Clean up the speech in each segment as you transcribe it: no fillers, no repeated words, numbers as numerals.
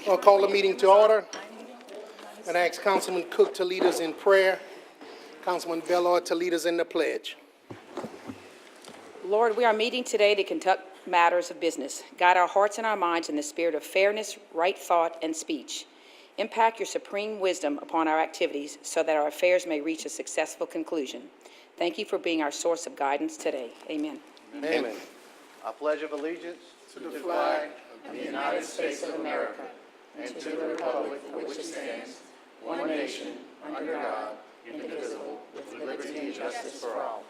I'll call the meeting to order and ask Councilman Cook to lead us in prayer, Councilman Bellard to lead us in the pledge. Lord, we are meeting today to conduct matters of business. Guide our hearts and our minds in the spirit of fairness, right thought, and speech. Impact your supreme wisdom upon our activities so that our affairs may reach a successful conclusion. Thank you for being our source of guidance today. Amen. Amen. I pledge of allegiance To the flag Of the United States of America, and to the republic for which it stands, one nation, under God, indivisible, with liberty and justice for all.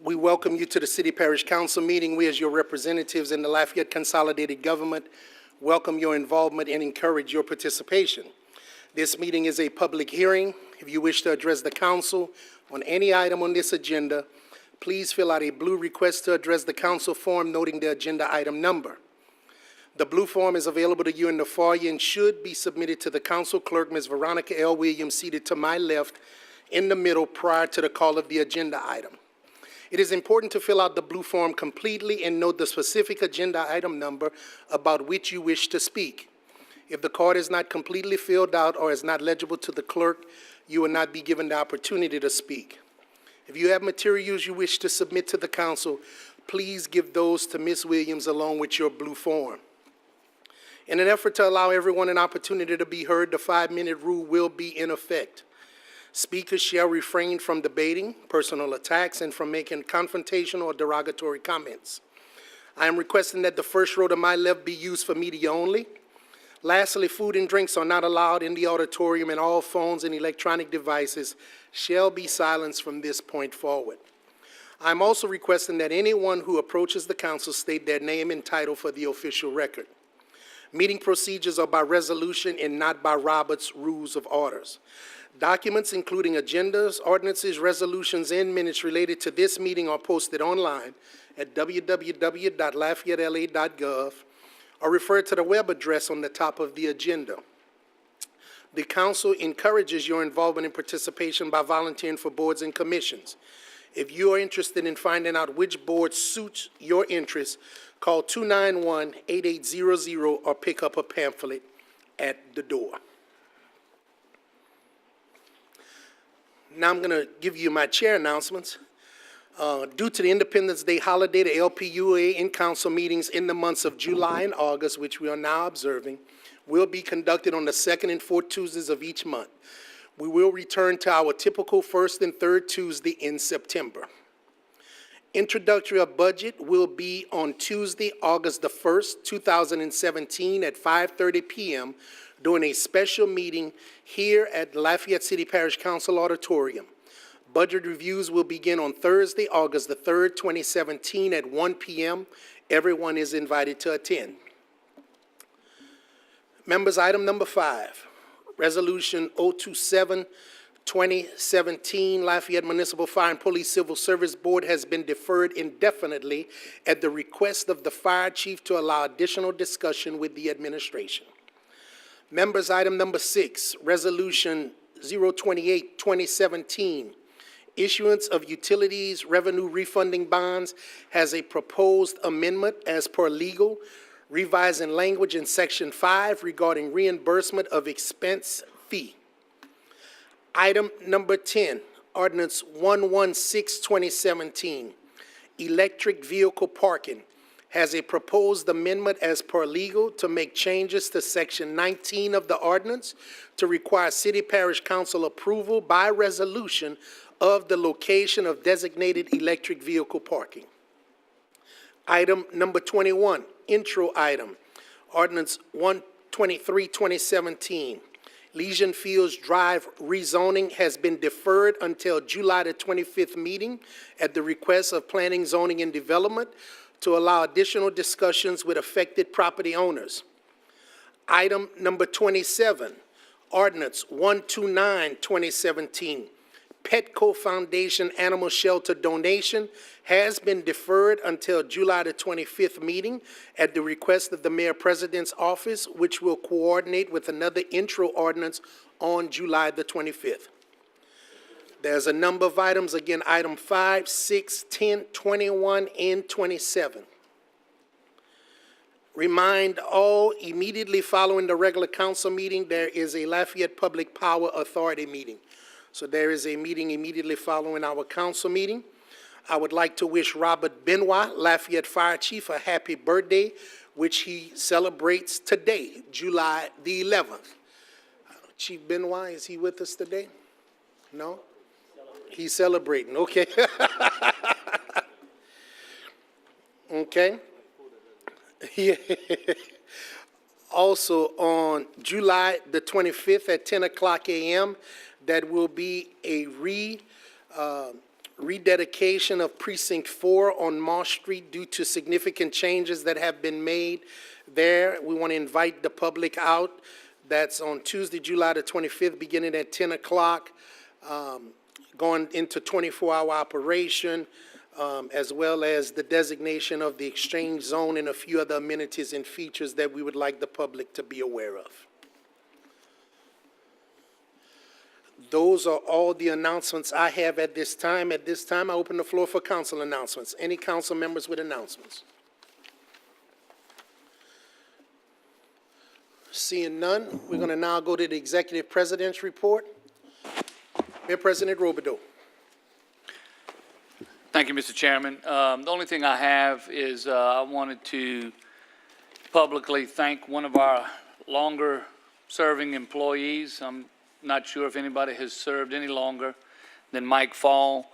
We welcome you to the City Parish Council meeting. We, as your representatives in the Lafayette Consolidated Government, welcome your involvement and encourage your participation. This meeting is a public hearing. If you wish to address the council on any item on this agenda, please fill out a blue request to address the council form noting the agenda item number. The blue form is available to you in the foyer and should be submitted to the council clerk, Ms. Veronica L. Williams, seated to my left in the middle prior to the call of the agenda item. It is important to fill out the blue form completely and note the specific agenda item number about which you wish to speak. If the card is not completely filled out or is not legible to the clerk, you will not be given the opportunity to speak. If you have materials you wish to submit to the council, please give those to Ms. Williams along with your blue form. In an effort to allow everyone an opportunity to be heard, the 5-minute rule will be in effect. Speakers shall refrain from debating, personal attacks, and from making confrontational or derogatory comments. I am requesting that the first row to my left be used for media only. Lastly, food and drinks are not allowed in the auditorium, and all phones and electronic devices shall be silenced from this point forward. I am also requesting that anyone who approaches the council state their name and title for the official record. Meeting procedures are by resolution and not by Robert's Rules of Orders. Documents including agendas, ordinances, resolutions, and minutes related to this meeting are posted online at www.lafayettela.gov or refer to the web address on the top of the agenda. The council encourages your involvement and participation by volunteering for boards and commissions. If you are interested in finding out which board suits your interests, call 291-8800 or pick up a pamphlet at the door. Now I'm going to give you my chair announcements. Due to the Independence Day holiday, the LPUA in-council meetings in the months of July and August, which we are now observing, will be conducted on the second and fourth Tuesdays of each month. We will return to our typical first and third Tuesday in September. Introductory of budget will be on Tuesday, August the 1st, 2017 at 5:30 p.m. during a special meeting here at Lafayette City Parish Council Auditorium. Budget reviews will begin on Thursday, August the 3rd, 2017 at 1 p.m. Everyone is invited to attend. Members, item number 5, Resolution 027-2017, Lafayette Municipal Fire and Police Civil Service Board has been deferred indefinitely at the request of the fire chief to allow additional discussion with the administration. Members, item number 6, Resolution 028-2017, issuance of utilities revenue refunding bonds has a proposed amendment as per legal, revising language in Section 5 regarding reimbursement of expense fee. Item number 10, Ordinance 116-2017, electric vehicle parking, has a proposed amendment as per legal to make changes to Section 19 of the ordinance to require City Parish Council approval by resolution of the location of designated electric vehicle parking. Item number 21, intro item, Ordinance 123-2017, Legion Fields Drive rezoning has been deferred until July the 25th meeting at the request of Planning, Zoning, and Development to allow additional discussions with affected property owners. Item number 27, Ordinance 129-2017, Petco Foundation Animal Shelter donation has been deferred until July the 25th meeting at the request of the Mayor President's office, which will coordinate with another intro ordinance on July the 25th. There's a number of items, again, item 5, 6, 10, 21, and 27. Remind all, immediately following the regular council meeting, there is a Lafayette Public Power Authority meeting. So there is a meeting immediately following our council meeting. I would like to wish Robert Benoit, Lafayette Fire Chief, a happy birthday, which he celebrates today, July the 11th. Chief Benoit, is he with us today? No? He's celebrating, okay. Okay. Yeah. Also, on July the 25th at 10 o'clock a.m., that will be a rededication of Precinct 4 on Moss Street due to significant changes that have been made there. We want to invite the public out. That's on Tuesday, July the 25th, beginning at 10 o'clock, going into 24-hour operation, as well as the designation of the exchange zone and a few other amenities and features that we would like the public to be aware of. Those are all the announcements I have at this time. At this time, I open the floor for council announcements. Any council members with announcements? Seeing none, we're going to now go to the executive president's report. Mayor President Robideau. Thank you, Mr. Chairman. The only thing I have is I wanted to publicly thank one of our longer-serving employees. I'm not sure if anybody has served any longer than Mike Fall.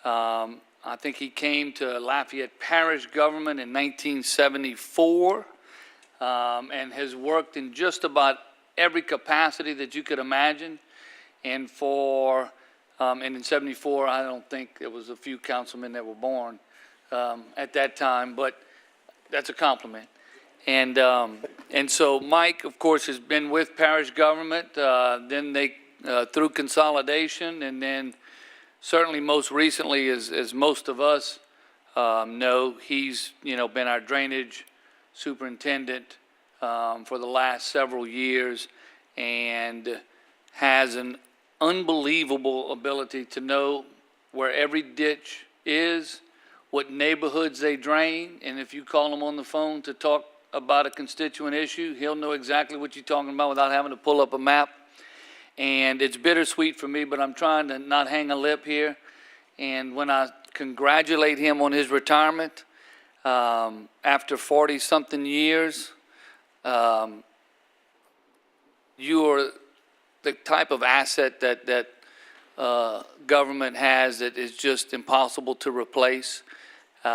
I think he came to Lafayette Parish government in 1974 and has worked in just about every capacity that you could imagine. And in 74, I don't think there was a few councilmen that were born at that time, but that's a compliment. And so Mike, of course, has been with parish government, then they, through consolidation, and then certainly most recently, as most of us know, he's, been our drainage superintendent for the last several years and has an unbelievable ability to know where every ditch is, what neighborhoods they drain, and if you call him on the phone to talk about a constituent issue, he'll know exactly what you're talking about without having to pull up a map. And it's bittersweet for me, but I'm trying to not hang a lip here. And when I congratulate him on his retirement, after 40-something years, you are the type of asset that government has that is just impossible to replace. We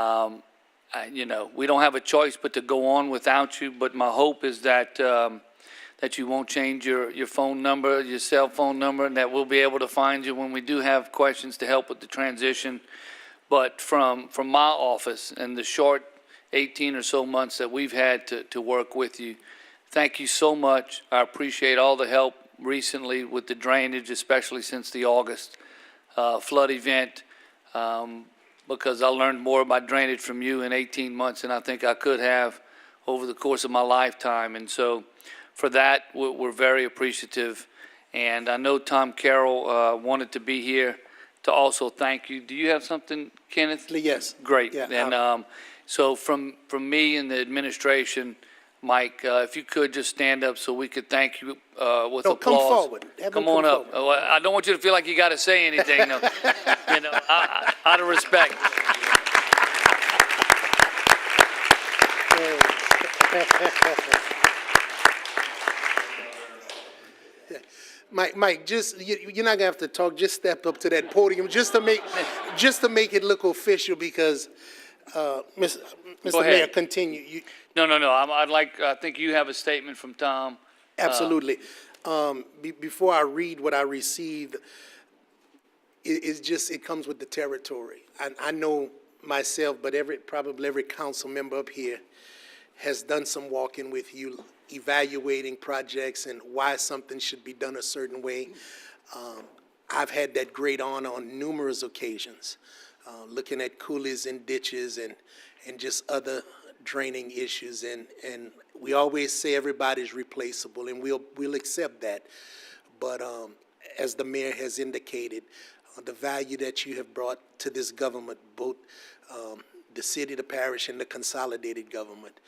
don't have a choice but to go on without you, but my hope is that that you won't change your phone number, your cell phone number, and that we'll be able to find you when we do have questions to help with the transition. But from my office and the short 18 or so months that we've had to work with you, thank you so much. I appreciate all the help recently with the drainage, especially since the August flood event, because I learned more about drainage from you in 18 months than I think I could have over the course of my lifetime. And so for that, we're very appreciative. And I know Tom Carroll wanted to be here to also thank you. Do you have something, Kenneth? Yes. Great. Yeah, And so from me and the administration, Mike, if you could just stand up so we could thank you with applause. Come forward. Come on up. I don't want you to feel like you got to say anything, though. Out of respect. Mike, just you're not gonna have to talk. Just step up to that podium, just to make it look official. Because, Mr. Mayor, continue. No. I think you have a statement from Tom. Absolutely. Before I read what I received, it comes with the territory. I know myself, but probably every council member up here has done some walking with you, evaluating projects and why something should be done a certain way. I've had that great honor on numerous occasions, looking at coulees and ditches and just other draining issues. And we always say everybody's replaceable, and we'll accept that. But as the mayor has indicated, the value that you have brought to this government, both the city, the parish, and the consolidated government,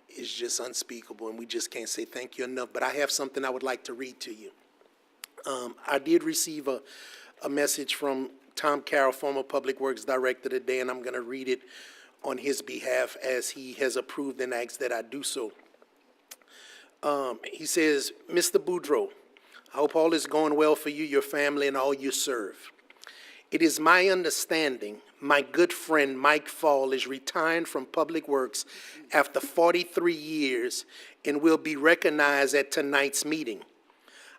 is just unspeakable, and we just can't say thank you enough. But I have something I would like to read to you. I did receive a message from Tom Carroll, former Public Works Director, today, and I'm going to read it on his behalf as he has approved and asked that I do so. He says, Mr. Boudreau, I hope all is going well for you, your family, and all you serve. It is my understanding my good friend Mike Fall is retiring from Public Works after 43 years and will be recognized at tonight's meeting.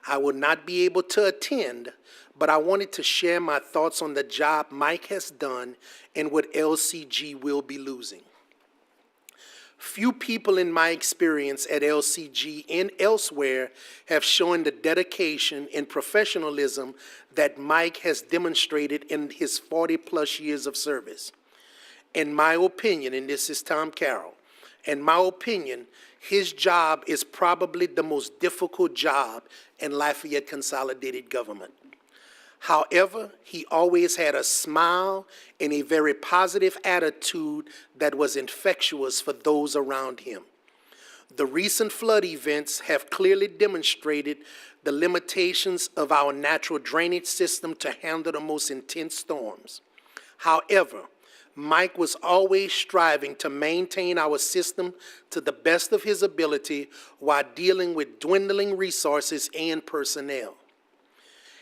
I will not be able to attend, but I wanted to share my thoughts on the job Mike has done and what LCG will be losing. Few people in my experience at LCG and elsewhere have shown the dedication and professionalism that Mike has demonstrated in his 40-plus years of service. In my opinion, and this is Tom Carroll, in my opinion, his job is probably the most difficult job in Lafayette Consolidated Government. However, he always had a smile and a very positive attitude that was infectious for those around him. The recent flood events have clearly demonstrated the limitations of our natural drainage system to handle the most intense storms. However, Mike was always striving to maintain our system to the best of his ability while dealing with dwindling resources and personnel.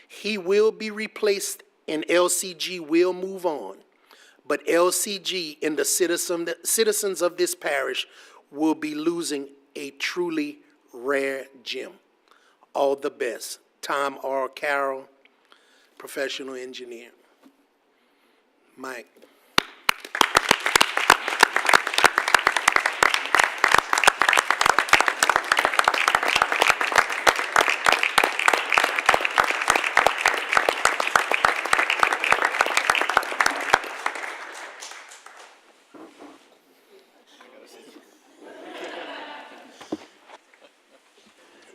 He will be replaced and LCG will move on, but LCG and the citizens of this parish will be losing a truly rare gem. All the best. Tom R. Carroll, professional engineer. Mike.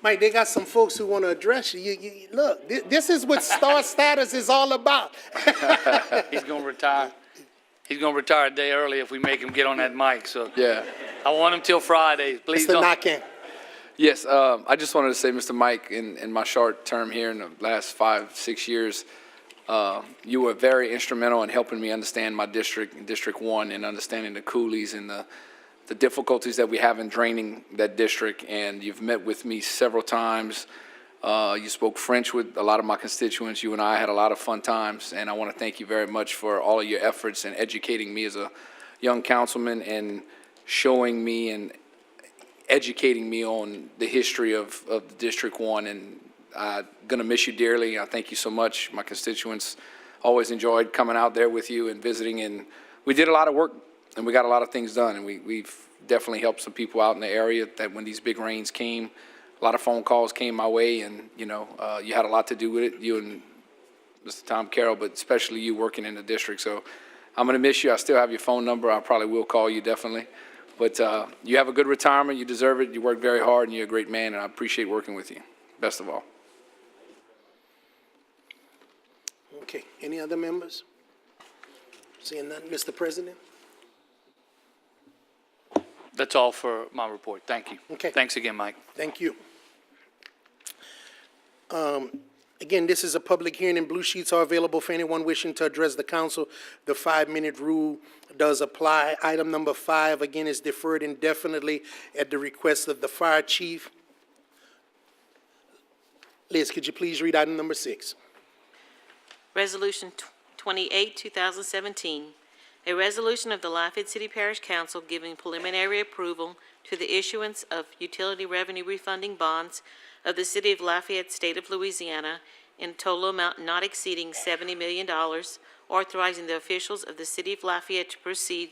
Mike, they got some folks who want to address you. Look, this is what star status is all about. He's going to retire. He's going to retire a day early if we make him get on that mic, so. Yeah. I want him till Friday. Please Mr. don't. Nakin. Yes, I just wanted to say, Mr. Mike, in my short term here in the last 5-6 years, you were very instrumental in helping me understand my district, District 1, and understanding the coulees and the difficulties that we have in draining that district. And you've met with me several times. You spoke French with a lot of my constituents. You and I had a lot of fun times, and I want to thank you very much for all of your efforts in educating me as a young councilman and showing me and educating me on the history of the District 1, and I'm going to miss you dearly. I thank you so much. My constituents always enjoyed coming out there with you and visiting, and we did a lot of work, and we got a lot of things done, and we've definitely helped some people out in the area that when these big rains came, a lot of phone calls came my way, and, you know, you had a lot to do with it, you and Mr. Tom Carroll, but especially you working in the district. So I'm going to miss you. I still have your phone number. I probably will call you, definitely. But you have a good retirement. You deserve it. You work very hard, and you're a great man, and I appreciate working with you. Best of all. Okay, any other members? Seeing none, Mr. President? That's all for my report. Thank you. Okay. Thanks again, Mike. Thank you. Again, this is a public hearing, and blue sheets are available for anyone wishing to address the council. The 5-minute rule does apply. Item number 5, again, is deferred indefinitely at the request of the fire chief. Liz, could you please read item number 6? Resolution 28, 2017, a resolution of the Lafayette City Parish Council giving preliminary approval to the issuance of utility revenue refunding bonds of the City of Lafayette, State of Louisiana, in total amount not exceeding $70 million, authorizing the officials of the City of Lafayette to proceed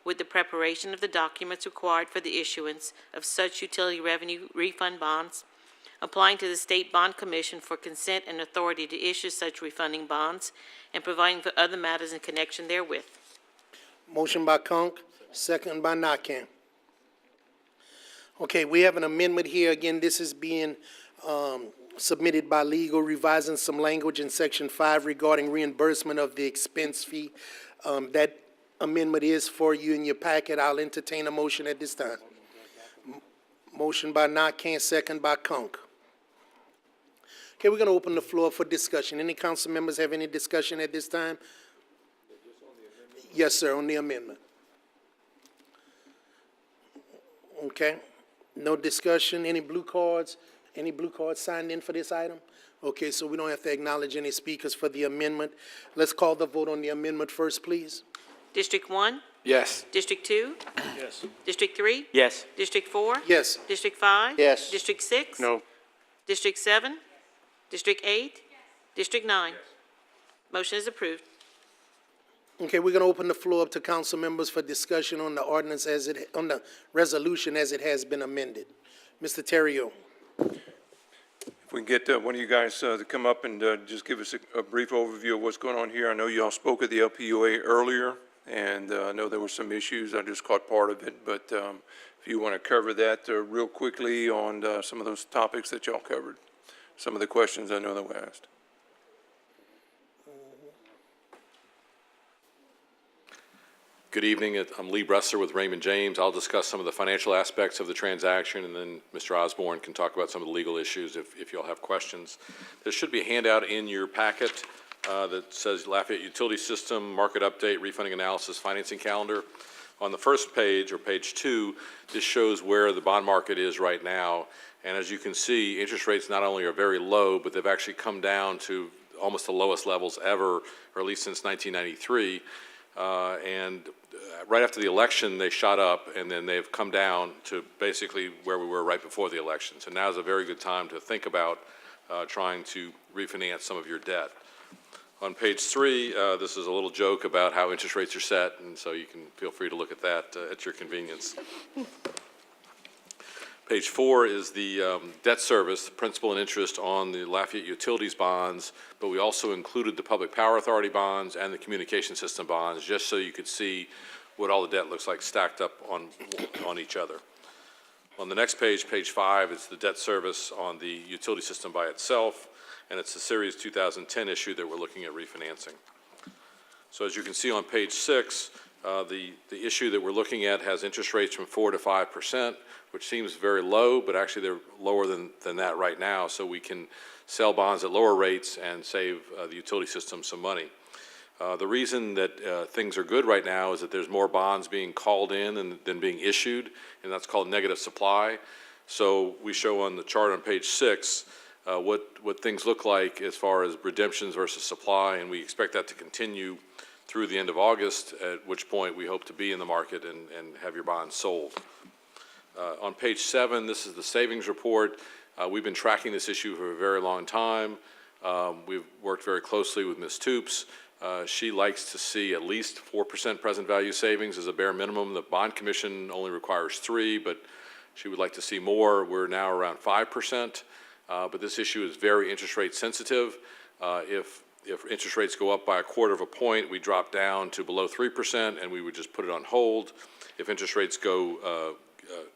with the preparation of the documents required for the issuance of such utility revenue refund bonds, applying to the State Bond Commission for consent and authority to issue such refunding bonds, and providing for other matters in connection therewith. Motion by Conk, second by Nakam. Okay, we have an amendment here. Again, this is being submitted by legal, revising some language in Section 5 regarding reimbursement of the expense fee. That amendment is for you in your packet. I'll entertain a motion at this time. Motion by Nakam, second by Conk. Okay, we're going to open the floor for discussion. Any council members have any discussion at this time? Yes, sir, on the amendment. Okay, no discussion. Any blue cards? Any blue cards signed in for this item? Okay, so we don't have to acknowledge any speakers for the amendment. Let's call the vote on the amendment first, please. District 1? Yes. District 2? Yes. District 3? Yes. District 4? Yes. District 5? Yes. District 6? No. District 7? District 8? District 9? Motion is approved. Okay, we're going to open the floor up to council members for discussion on the ordinance on the resolution as it has been amended. Mr. Terrio. If we can get one of you guys to come up and just give us a brief overview of what's going on here. I know you all spoke at the LPUA earlier, and I know there were some issues. I just caught part of it, but if you want to cover that real quickly on some of those topics that y'all covered, some of the questions I know that were asked. Good evening. I'm Lee Bresser with Raymond James. I'll discuss some of the financial aspects of the transaction, and then Mr. Osborne can talk about some of the legal issues if y'all have questions. There should be a handout in your packet that says Lafayette Utility System, Market Update, Refunding Analysis, Financing Calendar. On the first page, or page 2, this shows where the bond market is right now. And as you can see, interest rates not only are very low, but they've actually come down to almost the lowest levels ever, or at least since 1993. Right after the election, they shot up, and then they've come down to basically where we were right before the election. So now is a very good time to think about trying to refinance some of your debt. On page 3, this is a little joke about how interest rates are set, and so you can feel free to look at that at your convenience. Page 4 is the debt service, principal and interest on the Lafayette Utilities bonds, but we also included the Public Power Authority bonds and the Communication System bonds, just so you could see what all the debt looks like stacked up on each other. On the next page, page 5, it's the debt service on the utility system by itself, and it's the Series 2010 issue that we're looking at refinancing. So as you can see on page 6, the issue that we're looking at has interest rates from 4 to 5%, which seems very low, but actually they're lower than that right now, so we can sell bonds at lower rates and save the utility system some money. The reason that things are good right now is that there's more bonds being called in than being issued, and that's called negative supply. So we show on the chart on page 6 what things look like as far as redemptions versus supply, and we expect that to continue through the end of August, at which point we hope to be in the market and have your bonds sold. On page 7, this is the savings report. We've been tracking this issue for a very long time. We've worked very closely with Ms. Toops. She likes to see at least 4% present value savings as a bare minimum. The Bond Commission only requires 3%, but she would like to see more. We're now around 5%, but this issue is very interest rate sensitive. If interest rates go up by 1/4 point, we drop down to below 3%, and we would just put it on hold. If interest rates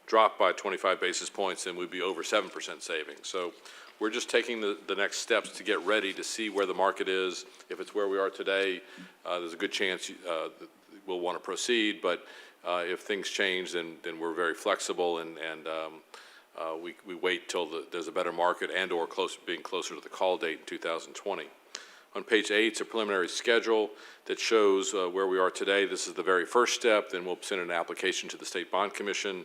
drop by 25 basis points, then we'd be over 7% savings. So we're just taking the next steps to get ready to see where the market is. If it's where we are today, there's a good chance we'll want to proceed, but if things change, then we're very flexible, and we wait till there's a better market and or being closer to the call date in 2020. On page 8, it's a preliminary schedule that shows where we are today. This is the very first step. Then we'll send an application to the State Bond Commission.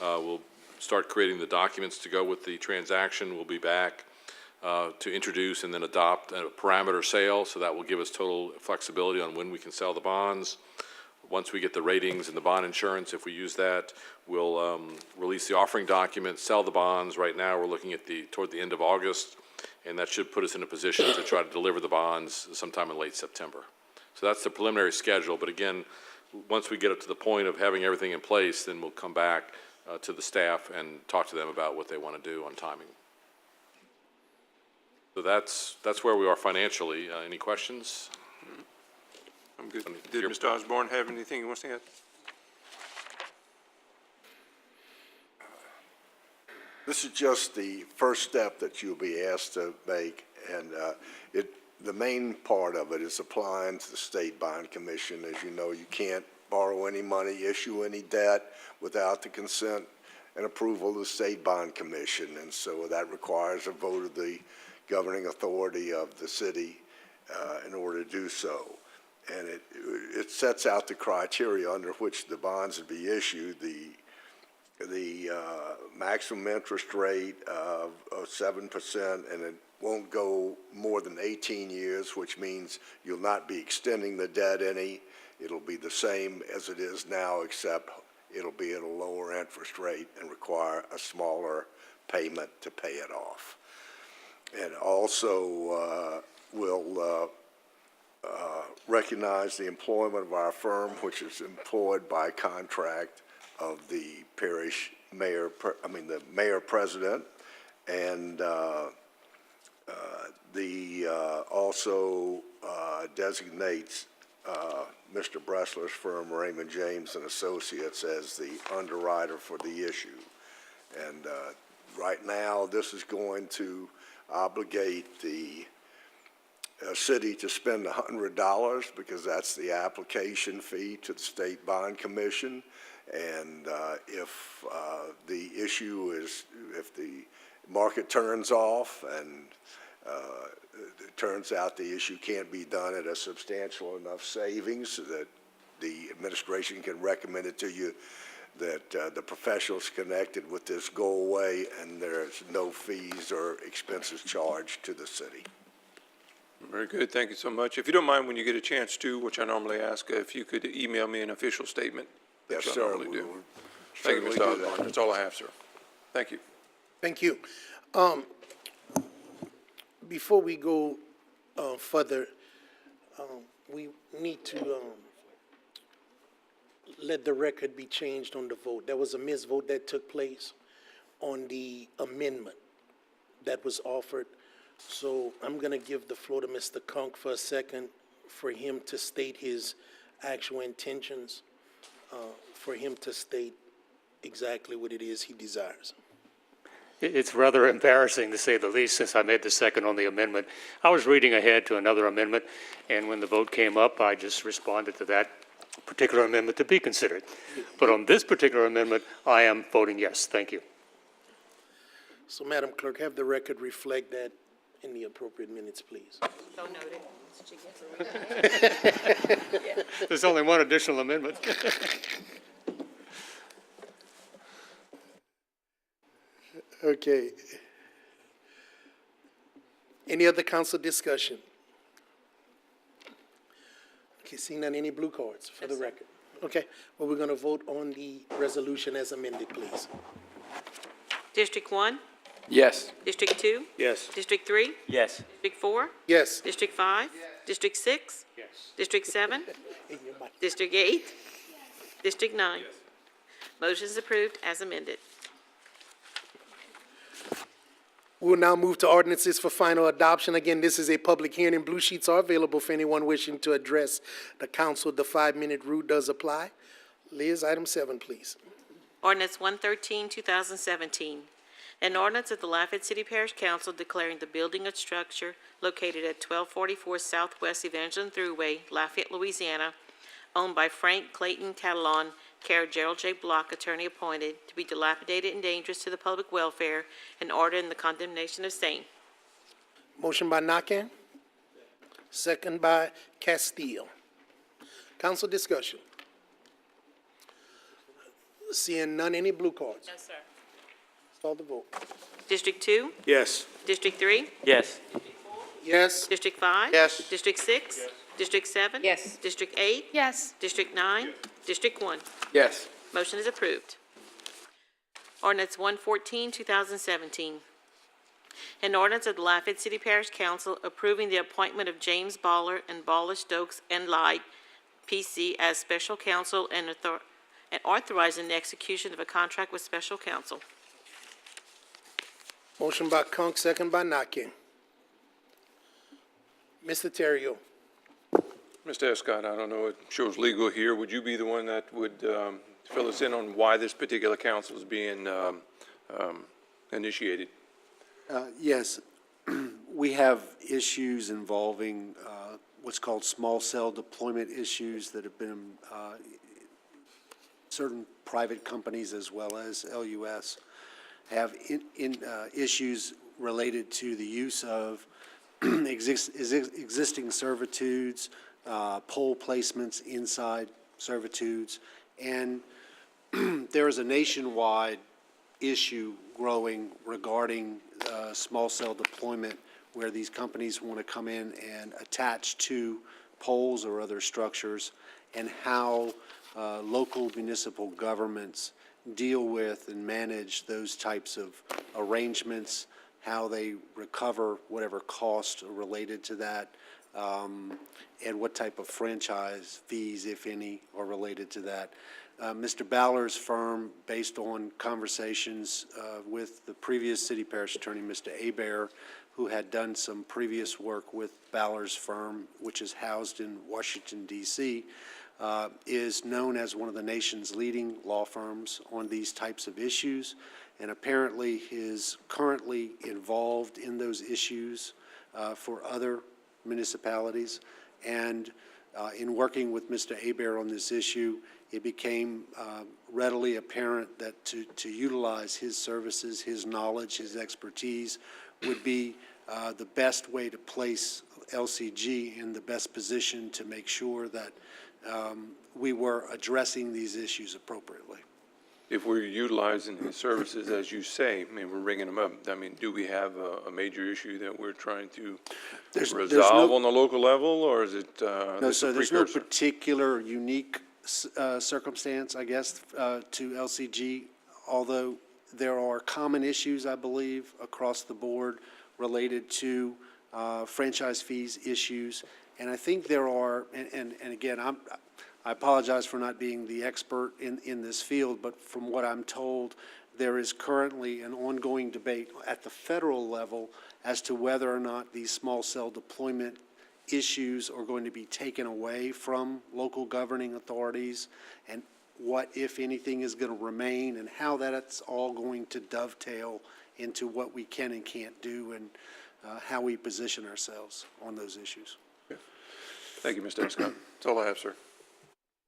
We'll start creating the documents to go with the transaction. We'll be back to introduce and then adopt a parameter sale, so that will give us total flexibility on when we can sell the bonds. Once we get the ratings and the bond insurance, if we use that, we'll release the offering document, sell the bonds. Right now, we're looking at toward the end of August, and that should put us in a position to try to deliver the bonds sometime in late September. So that's the preliminary schedule, but again, once we get up to the point of having everything in place, then we'll come back to the staff and talk to them about what they want to do on timing. So that's where we are financially. Any questions? I'm good. Did Mr. Osborne have anything he wants to add? This is just the first step that you'll be asked to make, and the main part of it is applying to the State Bond Commission. As you know, you can't borrow any money, issue any debt without the consent and approval of the State Bond Commission, and so that requires a vote of the governing authority of the city in order to do so. And it sets out the criteria under which the bonds would be issued. The maximum interest rate of 7%, and it won't go more than 18 years, which means you'll not be extending the debt any. It'll be the same as it is now, except it'll be at a lower interest rate and require a smaller payment to pay it off. And also will recognize the employment of our firm, which is employed by contract of the parish mayor, the mayor-president, and also designates Mr. Bressler's firm, Raymond James and Associates, as the underwriter for the issue. And right now, this is going to obligate the city to spend $100 because that's the application fee to the State Bond Commission. And if the issue is, if the market turns off and it turns out the issue can't be done at a substantial enough savings so that the administration can recommend it to you, that the professionals connected with this go away and there's no fees or expenses charged to the city. Very good. Thank you so much. If you don't mind, when you get a chance to, which I normally ask, if you could email me an official statement. Yes, which I sir. normally do. We'll Thank you, Mr. certainly do Osborne. that. That's all I have, sir. Thank you. Thank you. Before we go further, we need to let the record be changed on the vote. There was a misvote that took place on the amendment that was offered. So I'm going to give the floor to Mr. Conk for a second for him to state his actual intentions, for him to state exactly what it is he desires. It's rather embarrassing, to say the least, since I made the second on the amendment. I was reading ahead to another amendment, and when the vote came up, I just responded to that particular amendment to be considered. But on this particular amendment, I am voting yes. Thank you. So, Madam Clerk, have the record reflect that in the appropriate minutes, please. So noted. There's only one additional amendment. Okay. Any other council discussion? Okay, seeing none, any blue cards for the record? Okay, well, we're going to vote on the resolution as amended, please. District 1? Yes. District 2? Yes. District 3? Yes. District 4? Yes. District 5? District 6? Yes. District 7? In your mic. District 8? District 9? Motion is approved as amended. We'll now move to ordinances for final adoption. Again, this is a public hearing. Blue sheets are available for anyone wishing to address the council. The 5-minute rule does apply. Liz, item 7, please. Ordinance 113, 2017. An ordinance of the Lafayette City Parish Council declaring the building and structure located at 1244 Southwest Evangeline Thruway, Lafayette, Louisiana, owned by Frank Clayton Catalon, care of Gerald J. Block, attorney appointed, to be dilapidated and dangerous to the public welfare, and ordering the condemnation of same. Motion by Nakam, second by Castile. Council discussion. Seeing none, any blue cards? Yes, sir. Call the vote. District 2? Yes. District 3? Yes. Yes. District 5? Yes. District 6? District 7? Yes. District 8? Yes. District 9? District 1? Yes. Motion is approved. Ordinance 114, 2017. An ordinance of the Lafayette City Parish Council approving the appointment of James Baller and Baller Stokes and Light, P.C. as special counsel and authorizing the execution of a contract with special counsel. Motion by Conk, second by Nakam. Mr. Terrio. Mr. Escott, I don't know, it shows legal here. Would you be the one that would fill us in on why this particular council is being initiated? Yes, we have issues involving what's called small cell deployment issues that have been certain private companies as well as LUS have issues related to the use of existing servitudes, pole placements inside servitudes, and there is a nationwide issue growing regarding small cell deployment where these companies want to come in and attach to poles or other structures, and how local municipal governments deal with and manage those types of arrangements, how they recover whatever costs are related to that, and what type of franchise fees, if any, are related to that. Mr. Ballar's firm, based on conversations with the previous city parish attorney, Mr. Hebert, who had done some previous work with Ballar's firm, which is housed in Washington, D.C., is known as one of the nation's leading law firms on these types of issues, and apparently is currently involved in those issues for other municipalities. And in working with Mr. Hebert on this issue, it became readily apparent that to utilize his services, his knowledge, his expertise would be the best way to place LCG in the best position to make sure that we were addressing these issues appropriately. If we're utilizing his services, as you say, I mean, we're bringing them up, I mean, do we have a major issue that we're trying to resolve on the local level, or is it No, so there's no particular unique circumstance, I guess, to LCG, although there are common issues, I believe, across the board related to franchise fees issues. And I think there are, and again, I apologize for not being the expert in this field, but from what I'm told, there is currently an ongoing debate at the federal level as to whether or not these small cell deployment issues are going to be taken away from local governing authorities, and what, if anything, is going to remain, and how that's all going to dovetail into what we can and can't do, and how we position ourselves on those issues. Thank you, Mr. Escott. That's all I have, sir.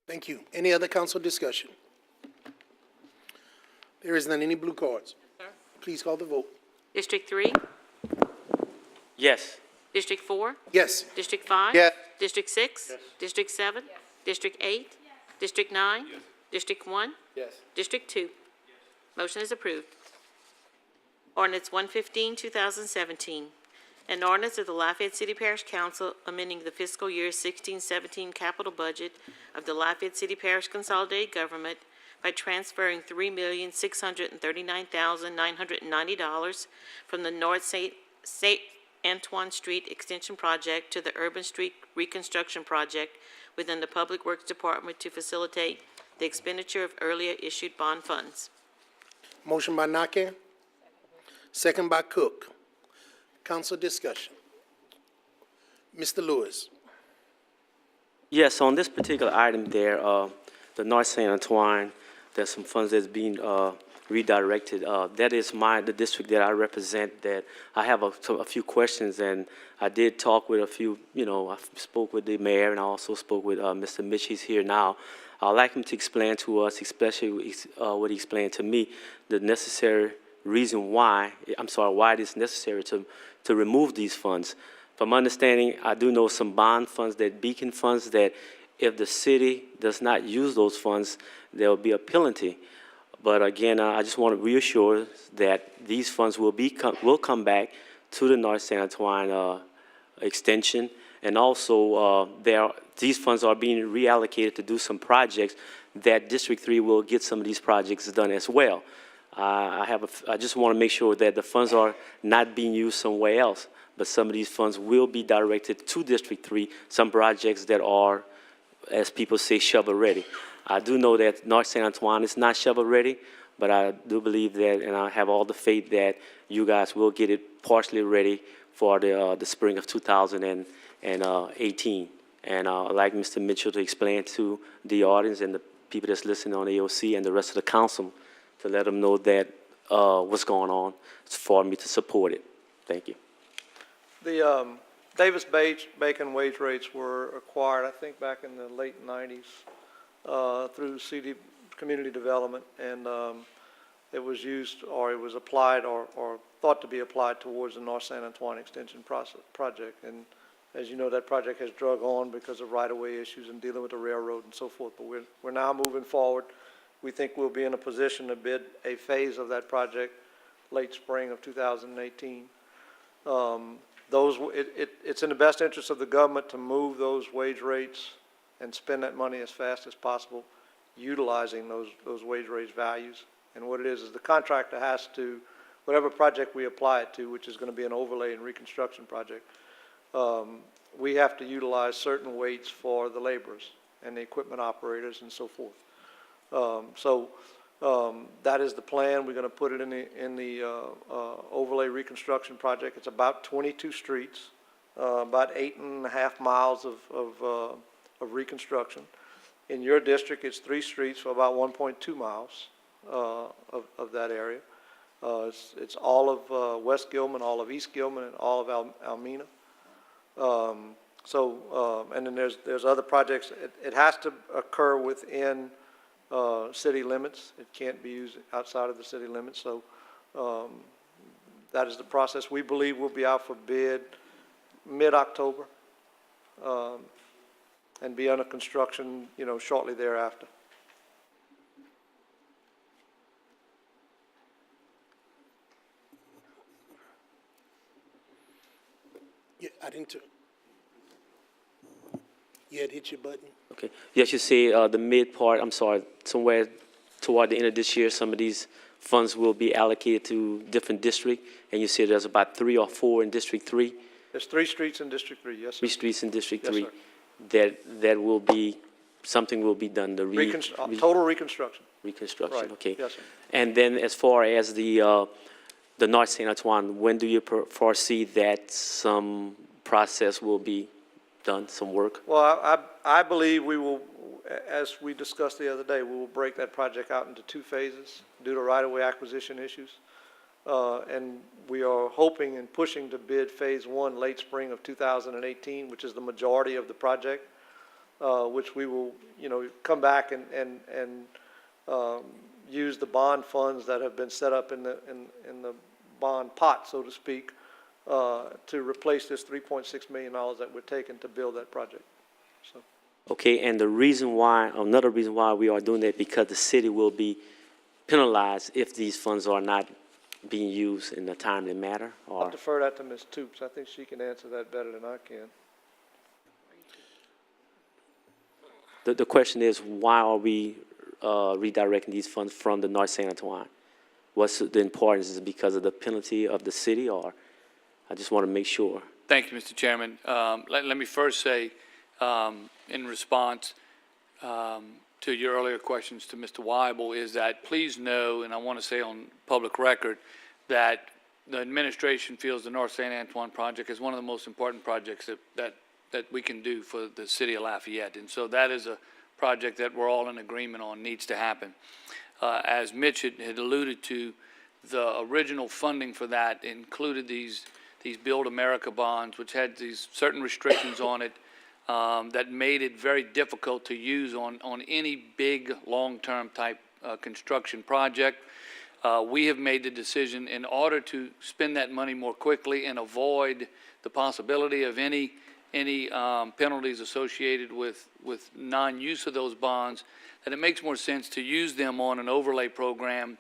Thank you. Any other council discussion? There is none. Any blue cards? Please call the vote. District 3? Yes. District 4? Yes. District 5? Yes. District 6? Yes. District 7? District 8? District 9? District 1? Yes. District 2? Motion is approved. Ordinance 115, 2017. An ordinance of the Lafayette City Parish Council amending the fiscal year 16-17 capital budget of the Lafayette City Parish Consolidated Government by transferring $3,639,990 from the North St. Antoine Street Extension Project to the Urban Street Reconstruction Project within the Public Works Department to facilitate the expenditure of earlier issued bond funds. Motion by Nakam, second by Cook. Council discussion. Mr. Lewis. Yes, on this particular item there, the North St. Antoine, there's some funds that's being redirected. That is the district that I represent, that I have a few questions, and I did talk with a few, I spoke with the mayor, and I also spoke with Mr. Mitch. He's here now. I'd like him to explain to us, especially what he explained to me, the necessary reason why it is necessary to remove these funds. From understanding, I do know some bond funds, that beacon funds, that if the city does not use those funds, there will be a penalty. But again, I just want to reassure that these funds will come back to the North St. Antoine extension, and also these funds are being reallocated to do some projects that District 3 will get some of these projects done as well. I just want to make sure that the funds are not being used somewhere else, but some of these funds will be directed to District 3, some projects that are, as people say, shovel-ready. I do know that North St. Antoine is not shovel-ready, but I do believe that, and I have all the faith that you guys will get it partially ready for the spring of 2018. 2018. And I'd like Mr. Mitchell to explain to the audience and the people that's listening on AOC and the rest of the council to let them know that what's going on for me to support it. Thank you. The Davis-Bacon wage rates were acquired, I think, back in the late 90s through CD Community Development, and it was used, or it was applied, or thought to be applied towards the North San Antoine Extension project. And as you know, that project has drug on because of right-of-way issues and dealing with the railroad and so forth. But we're now moving forward. We think we'll be in a position to bid a phase of that project late spring of 2018. It's in the best interest of the government to move those wage rates and spend that money as fast as possible, utilizing those wage rate values. And what it is the contractor has to, whatever project we apply it to, which is going to be an overlay and reconstruction project, we have to utilize certain weights for the laborers and the equipment operators and so forth. That is the plan. We're going to put it in the overlay reconstruction project. It's about 22 streets, about 8.5 miles of reconstruction. In your district, it's 3 streets for about 1.2 miles of that area. It's all of West Gilman, all of East Gilman, and all of Almena. And then there's other projects. It has to occur within city limits. It can't be used outside of the city limits. So that is the process. We believe we'll be out for bid mid-October and be under construction, shortly thereafter. Yeah, I didn't. You had hit your button. Okay. Yes, you see the mid part, I'm sorry, somewhere toward the end of this year, some of these funds will be allocated to different districts, and you see there's about 3 or 4 in District 3. There's 3 streets in District 3, yes, sir. 3 streets in District Yes, 3. sir. That will be, something will be done, the total reconstruction. reconstruction, Right. okay. Yes, sir. And then as far as the North San Antoine, when do you foresee that some process will be done, some work? Well, I believe we will, as we discussed the other day, we will break that project out into 2 phases due to right-of-way acquisition issues. And we are hoping and pushing to bid phase 1 late spring of 2018, which is the majority of the project, which we will, come back and use the bond funds that have been set up in the bond pot, so to speak, to replace this $3.6 million that we're taking to build that project. So. Okay, and the reason why, another reason why we are doing that, because the city will be penalized if these funds are not being used in a timely manner, or? I'll defer that to Ms. Toops. I think she can answer that better than I can. The question is, why are we redirecting these funds from the North San Antoine? What's the importance? Is it because of the penalty of the city, or? I just want to make sure. Thank you, Mr. Chairman. Let me first say, in response to your earlier questions to Mr. Weibel, is that please know, and I want to say on public record, that the administration feels the North San Antoine project is one of the most important projects that we can do for the city of Lafayette. And so that is a project that we're all in agreement on needs to happen. As Mitch had alluded to, the original funding for that included these Build America bonds, which had these certain restrictions on it that made it very difficult to use on any big long-term type construction project. We have made the decision, in order to spend that money more quickly and avoid the possibility of any penalties associated with non-use of those bonds, that it makes more sense to use them on an overlay program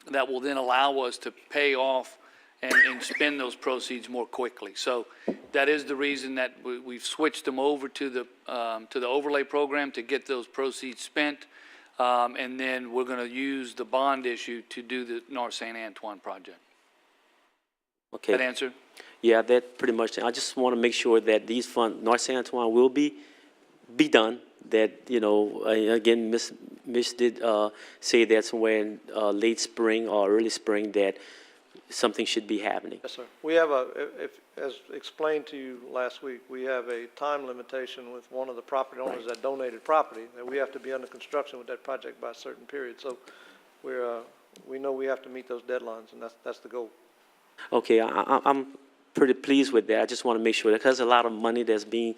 that will then allow us to pay off and spend those proceeds more quickly. So that is the reason that we've switched them over to the overlay program to get those proceeds spent, and then we're going to use the bond issue to do the North San Antoine project. Okay. That answer? Yeah, that pretty much. I just want to make sure that these funds, North San Antoine, will be done. That, again, Ms. did say that somewhere in late spring or early spring, that something should be happening. Yes, sir. We have as explained to you last week, we have a time limitation with one of the property owners that donated property, that we have to be under construction with that project by a certain period. So we know we have to meet those deadlines, and that's the goal. Okay, I'm pretty pleased with that. I just want to make sure, because there's a lot of money that's being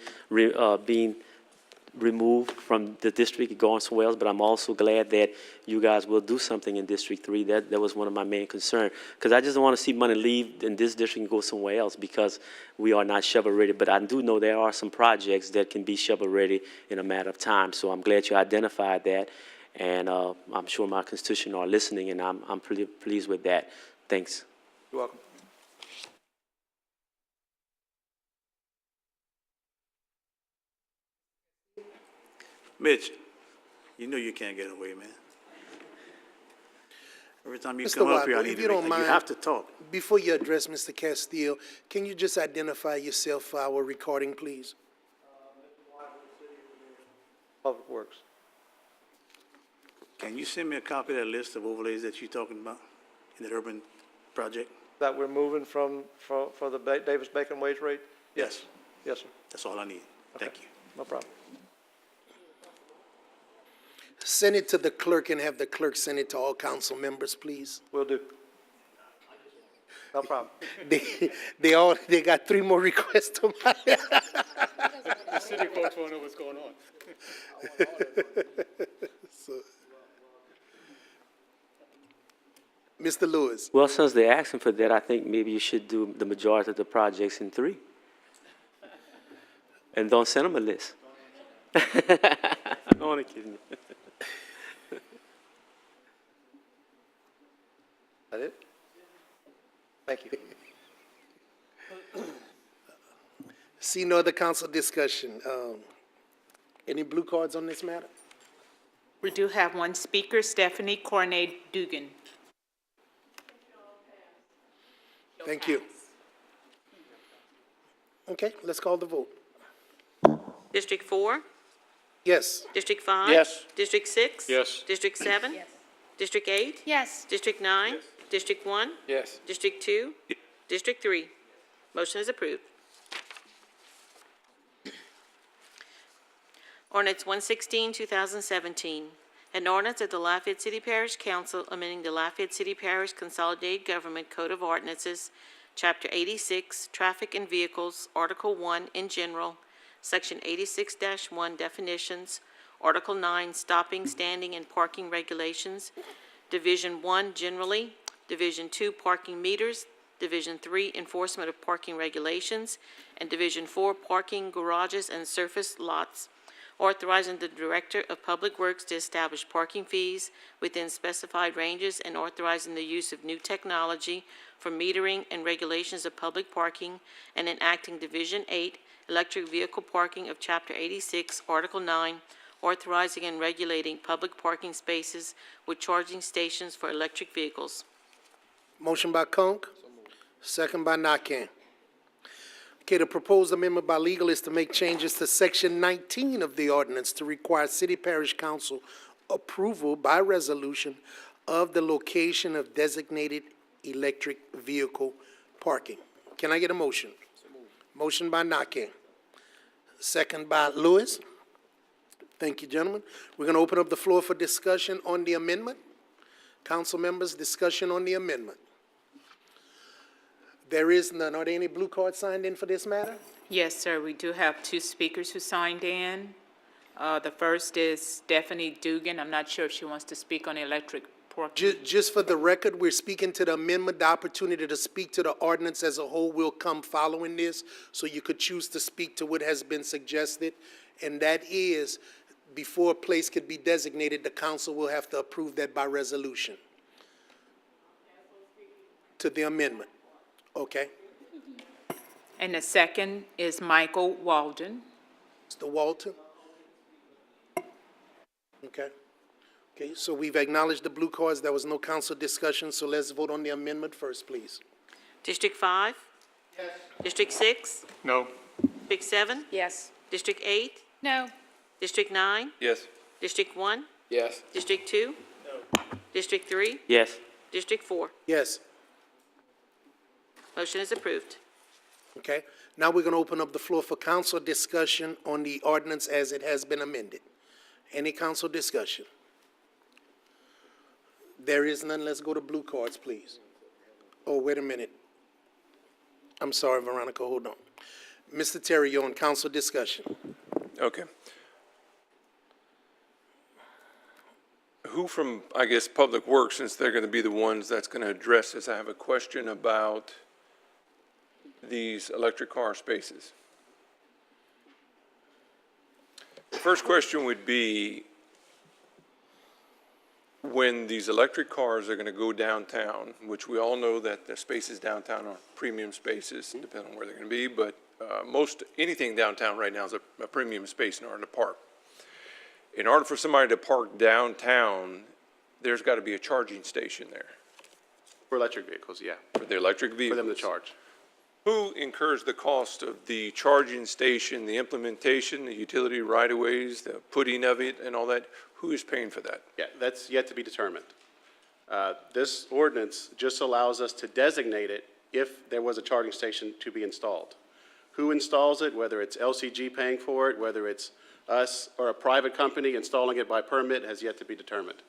removed from the district going somewhere else, but I'm also glad that you guys will do something in District 3. That was one of my main concerns, because I just don't want to see money leave in this district and go somewhere else because we are not shovel-ready. But I do know there are some projects that can be shovel-ready in a matter of time, so I'm glad you identified that, and I'm sure my constituents are listening, and I'm pretty pleased with that. Thanks. You're welcome. Mitch, you know you can't get away, man. Every time you Mr. come up here, I Waddle, need if to you don't you mind, have to talk. Before you address Mr. Castillo, can you just identify yourself for our recording, please? Public Works. Can you send me a copy of that list of overlays that you're talking about in the urban project? That we're moving for the Davis-Bacon wage rate? Yes. Yes, sir. That's all I need. Thank you. No problem. Send it to the clerk and have the clerk send it to all council members, please. Will do. No problem. They got 3 more requests to my. The city folks want to know what's going on. So, Mr. Lewis. Well, since they're asking for that, I think maybe you should do the majority of the projects in 3. And don't send them a list. I'm only kidding. That it? Thank you. See no other council discussion. Any blue cards on this matter? We do have one speaker, Stephanie Cornet Dugan. Thank you. Okay, let's call the vote. District 4? Yes. District 5? Yes. District 6? Yes. District 7? Yes. District 8? Yes. District 9? District 1? Yes. District 2? District 3? Motion is approved. Ordinance 116, 2017, an ordinance of the Lafayette City Parish Council amending the Lafayette City Parish Consolidated Government Code of Ordinances, Chapter 86, Traffic and Vehicles, Article 1 in general, Section 86-1 Definitions, Article 9 Stopping, Standing, and Parking Regulations, Division 1 Generally, Division 2 Parking Meters, Division 3 Enforcement of Parking Regulations, and Division 4 Parking Garages and Surface Lots, authorizing the Director of Public Works to establish parking fees within specified ranges and authorizing the use of new technology for metering and regulations of public parking, and enacting Division 8 Electric Vehicle Parking of Chapter 86, Article 9, authorizing and regulating public parking spaces with charging stations for electric vehicles. Motion by Conk, second by Nakam. Okay, the proposed amendment by legal is to make changes to Section 19 of the ordinance to require City Parish Council approval by resolution of the location of designated electric vehicle parking. Can I get a motion? Motion by Nakam, second by Lewis. Thank you, gentlemen. We're going to open up the floor for discussion on the amendment. Council members, discussion on the amendment. There is none. Are there any blue cards signed in for this matter? Yes, sir. We do have 2 speakers who signed in. The first is Stephanie Dugan. I'm not sure if she wants to speak on electric parking. Just for the record, we're speaking to the amendment. The opportunity to speak to the ordinance as a whole will come following this, so you could choose to speak to what has been suggested. And that is, before a place could be designated, the council will have to approve that by resolution. To the amendment. Okay. And the second is Michael Walden. Mr. Walton? Okay. Okay, so we've acknowledged the blue cards. There was no council discussion, so let's vote on the amendment first, please. District 5? Yes. District 6? No. District 7? Yes. District 8? No. District 9? Yes. District 1? Yes. District 2? No. District 3? Yes. District 4? Yes. Motion is approved. Okay? Now we're going to open up the floor for council discussion on the ordinance as it has been amended. Any council discussion? There is none. Let's go to blue cards, please. Oh, wait a minute. I'm sorry, Veronica, hold on. Mr. Terry, you're on council discussion. Okay. Who from, I guess, Public Works, since they're going to be the ones that's going to address this, I have a question about these electric car spaces. The first question would be, when these electric cars are going to go downtown, which we all know that the spaces downtown are premium spaces, depending on where they're going to be, but anything downtown right now is a premium space in order to park. In order for somebody to park downtown, there's got to be a charging station there. For electric vehicles, yeah, For the electric vehicles. for them to charge. Who incurs the cost of the charging station, the implementation, the utility right-of-ways, the putting of it and all that? Who is paying for that? Yeah, that's yet to be determined. This ordinance just allows us to designate it if there was a charging station to be installed. Who installs it, whether it's LCG paying for it, whether it's us or a private company installing it by permit, has yet to be determined.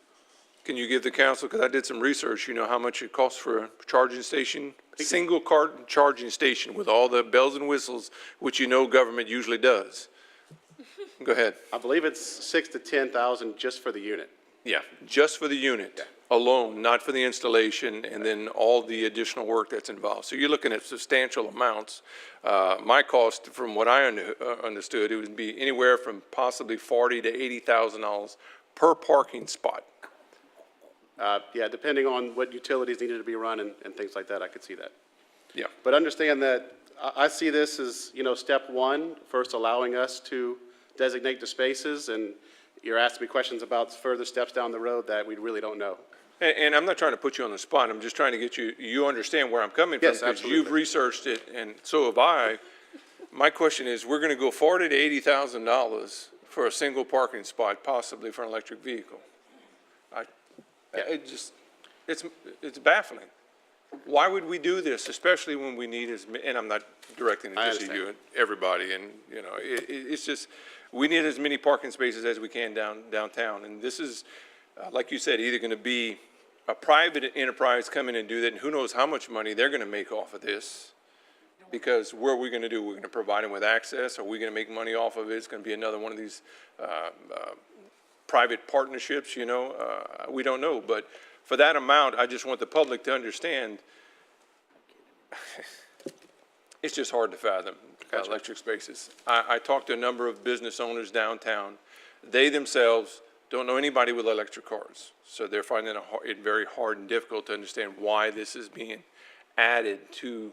Can you give the council, because I did some research, you know how much it costs for a charging station? Single car charging station with all the bells and whistles, which you know government usually does. Go ahead. I believe it's 6,000 to 10,000 just for the unit. Yeah, just for the unit alone, not for the installation, and then all the additional work that's involved. So you're looking at substantial amounts. My cost, from what I understood, it would be anywhere from possibly $40,000 to $80,000 per parking spot. Yeah, depending on what utilities needed to be run and things like that, I could see that. Yeah. But understand that I see this as, step one, first allowing us to designate the spaces, and you're asking me questions about further steps down the road that we really don't know. And I'm not trying to put you on the spot. I'm just trying to get you understand where I'm coming from. Yes, Because absolutely. you've researched it, and so have I. My question is, we're going to go $40,000 to $80,000 for a single parking spot, possibly for an electric vehicle. It's baffling. Why would we do this, especially when we need and I'm not directing it I just to understand. you, everybody, and, it's just, we need as many parking spaces as we can downtown. And this is, like you said, either going to be a private enterprise come in and do that, and who knows how much money they're going to make off of this. Because what are we going to do? We're going to provide them with access? Are we going to make money off of it? It's going to be another one of these private partnerships, we don't know. But for that amount, I just want the public to understand, it's just hard to fathom electric spaces. I talked to a number of business owners downtown. They themselves don't know anybody with electric cars. So they're finding it very hard and difficult to understand why this is being added to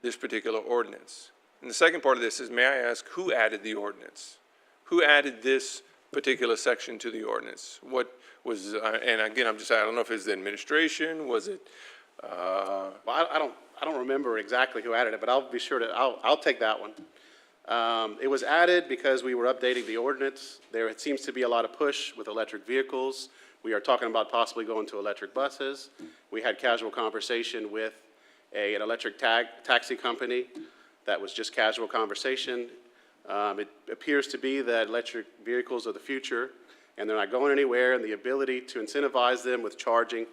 this particular ordinance. And the second part of this is, may I ask, who added the ordinance? Who added this particular section to the ordinance? What was, and again, I don't know if it's the administration, was it? Well, I don't remember exactly who added it, but I'll be sure to, I'll take that one. It was added because we were updating the ordinance. There seems to be a lot of push with electric vehicles. We are talking about possibly going to electric buses. We had casual conversation with an electric taxi company. That was just casual conversation. It appears to be that electric vehicles are the future, and they're not going anywhere, and the ability to incentivize them with charging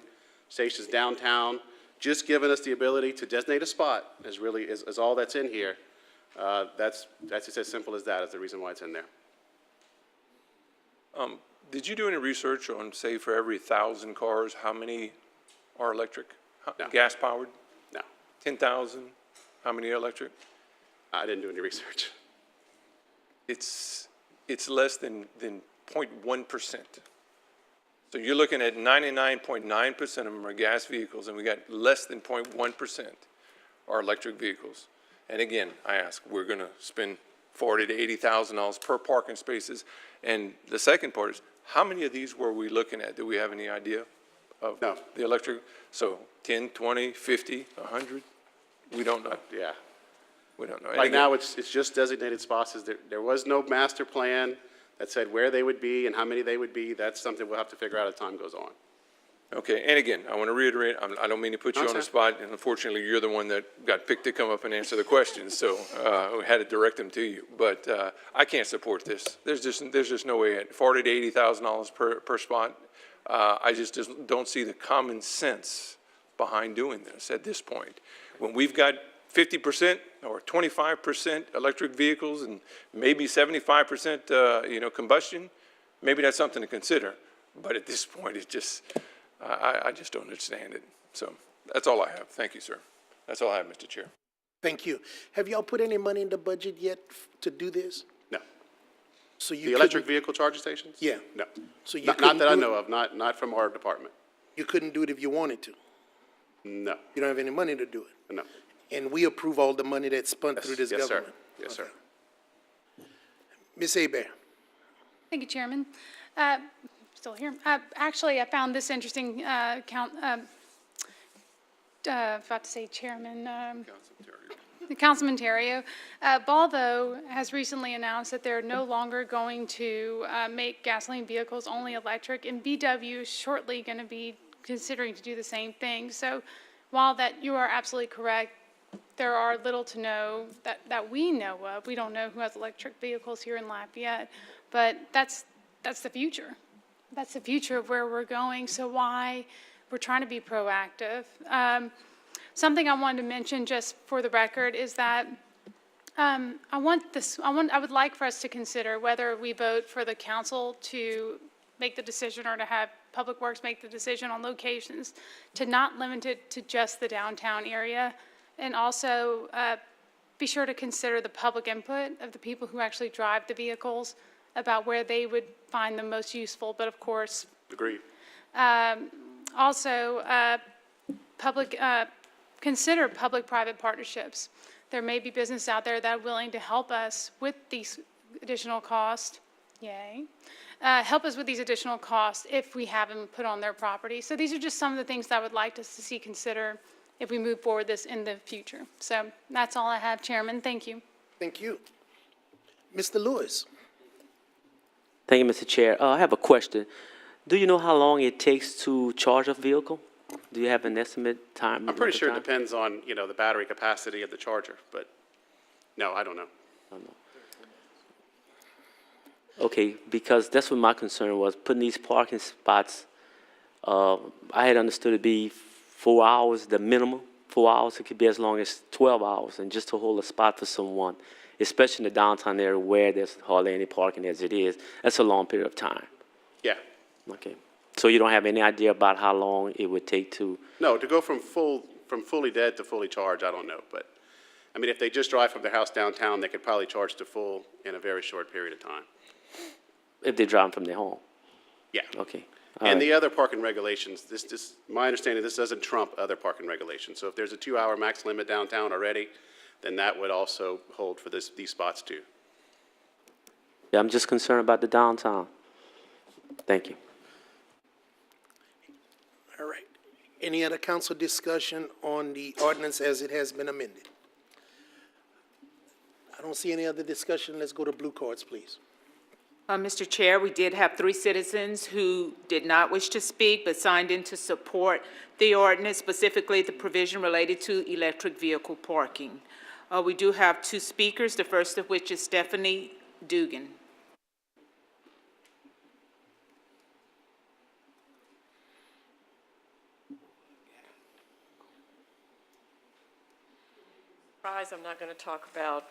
stations downtown, just giving us the ability to designate a spot is really, is all that's in here. That's just as simple as that, is the reason why it's in there. Did you do any research on, say, for every 1,000 cars, how many are electric? No. Gas-powered? No, 10,000? How many are electric? I didn't do any research. It's less than 0.1%. So you're looking at 99.9% of them are gas vehicles, and we got less than 0.1% are electric vehicles. And again, I ask, we're going to spend $40,000 to $80,000 per parking spaces. And the second part is, how many of these were we looking at? Do we have any idea of No. the electric? So 10, 20, 50, 100? We don't know. Yeah. We don't know. And Right again, now, it's just designated spots. There was no master plan that said where they would be and how many they would be. That's something we'll have to figure out as time goes on. Okay, and again, I want to reiterate, I don't mean to put you on the spot, and unfortunately, you're the one that got picked to come up and answer the questions, so we had to direct them to you. But I can't support this. There's just no way. At $40,000 to $80,000 per spot, I just don't see the common sense behind doing this at this point. When we've got 50% or 25% electric vehicles and maybe 75% combustion, maybe that's something to consider. But at this point, it's just. I just don't understand it. So that's all I have. Thank you, sir. That's all I have, Mr. Chair. Thank you. Have y'all put any money in the budget yet to do this? No. So you The electric vehicle charging stations? Yeah. No. So you Not couldn't that I do know it? of, not from our department. You couldn't do it if you wanted to. No, You don't have any money to do it. no. And we approve all the money that's spent through this Yes, sir. government. Yes, sir. Ms. Hebert. Thank you, Chairman. Still here. Actually, I found this interesting, about to say Chairman, Councilman Terrio. Volvo has recently announced that they're no longer going to make gasoline vehicles only electric, and VW is shortly going to be considering to do the same thing. So while that you are absolutely correct, there are little to no that we know of. We don't know who has electric vehicles here in Lafayette, but that's the future. That's the future of where we're going. So why we're trying to be proactive. Something I wanted to mention just for the record is that I would like for us to consider whether we vote for the council to make the decision or to have Public Works make the decision on locations, to not limit it to just the downtown area, and also be sure to consider the public input of the people who actually drive the vehicles about where they would find them most useful. But of course, Agreed. also consider public-private partnerships. There may be businesses out there that are willing to help us with these additional costs. Yay. Help us with these additional costs if we have them put on their property. So these are just some of the things that I would like us to see consider if we move forward this in the future. So that's all I have, Chairman. Thank you. Thank you. Mr. Lewis. Thank you, Mr. Chair. I have a question. Do you know how long it takes to charge a vehicle? Do you have an estimate time? I'm pretty sure it time? depends on, the battery capacity of the charger, but no, I don't know. Okay, because that's what my concern was, putting these parking spots. I had understood it be 4 hours, the minimum. 4 hours, it could be as long as 12 hours, and just to hold a spot for someone, especially in the downtown area where there's hardly any parking as it is, that's a long period of time. Yeah. Okay. So you don't have any idea about how long it would take to? No, to go from fully dead to fully charged, I don't know. But, if they just drive from their house downtown, they could probably charge to full in a very short period of time. If they're driving from their home? Yeah. Okay. And the other parking regulations, my understanding, this doesn't trump other parking regulations. So if there's a 2-hour max limit downtown already, then that would also hold for these spots too. Yeah, I'm just concerned about the downtown. Thank you. All right. Any other council discussion on the ordinance as it has been amended? I don't see any other discussion. Let's go to blue cards, please. Mr. Chair, we did have 3 citizens who did not wish to speak but signed in to support the ordinance, specifically the provision related to electric vehicle parking. We do have 2 speakers, the first of which is Stephanie Dugan. I'm not going to talk about